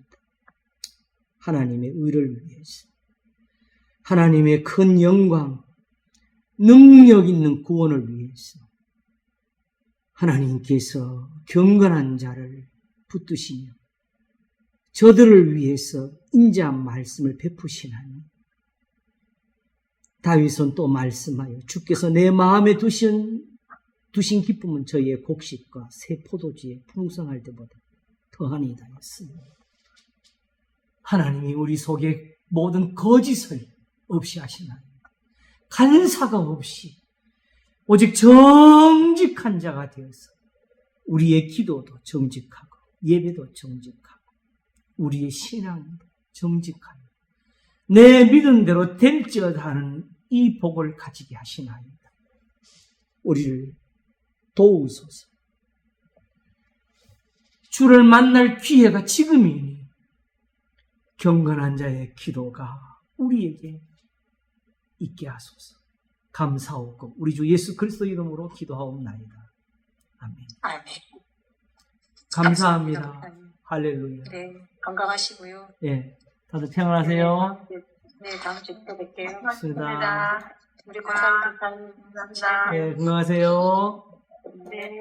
Speaker 1: 하나님의 의를 위해서, 하나님의 큰 영광, 능력 있는 구원을 위해서 하나님께서 경건한 자를 붙드시며 저들을 위해서 인자한 말씀을 베푸시나니, 다윗은 또 말씀하여 주께서 내 마음에 두신 기쁨은 저희의 곡식과 새 포도주의 풍성할 때보다 더하니이다 했습니다. 하나님이 우리 속에 모든 거짓을 없이 하시나니, 간사가 없이 오직 정직한 자가 되어서 우리의 기도도 정직하고 예배도 정직하고 우리의 신앙도 정직하여 내 믿음대로 될지어다 하는 이 복을 가지게 하시나이다. 우리를 도우소서. 주를 만날 기회가 지금이니 경건한 자의 기도가 우리에게 있게 하소서. 감사하고 우리 주 예수 그리스도 이름으로 기도하옵나이다. 아멘.
Speaker 3: 아멘.
Speaker 1: 감사합니다. 할렐루야.
Speaker 3: 네, 건강하시고요.
Speaker 1: 예, 다들 평안하세요.
Speaker 3: 네, 다음 주에 또 뵐게요.
Speaker 1: 고맙습니다.
Speaker 3: 우리 권사님 감사합니다.
Speaker 1: 예, 건강하세요.
Speaker 3: 네.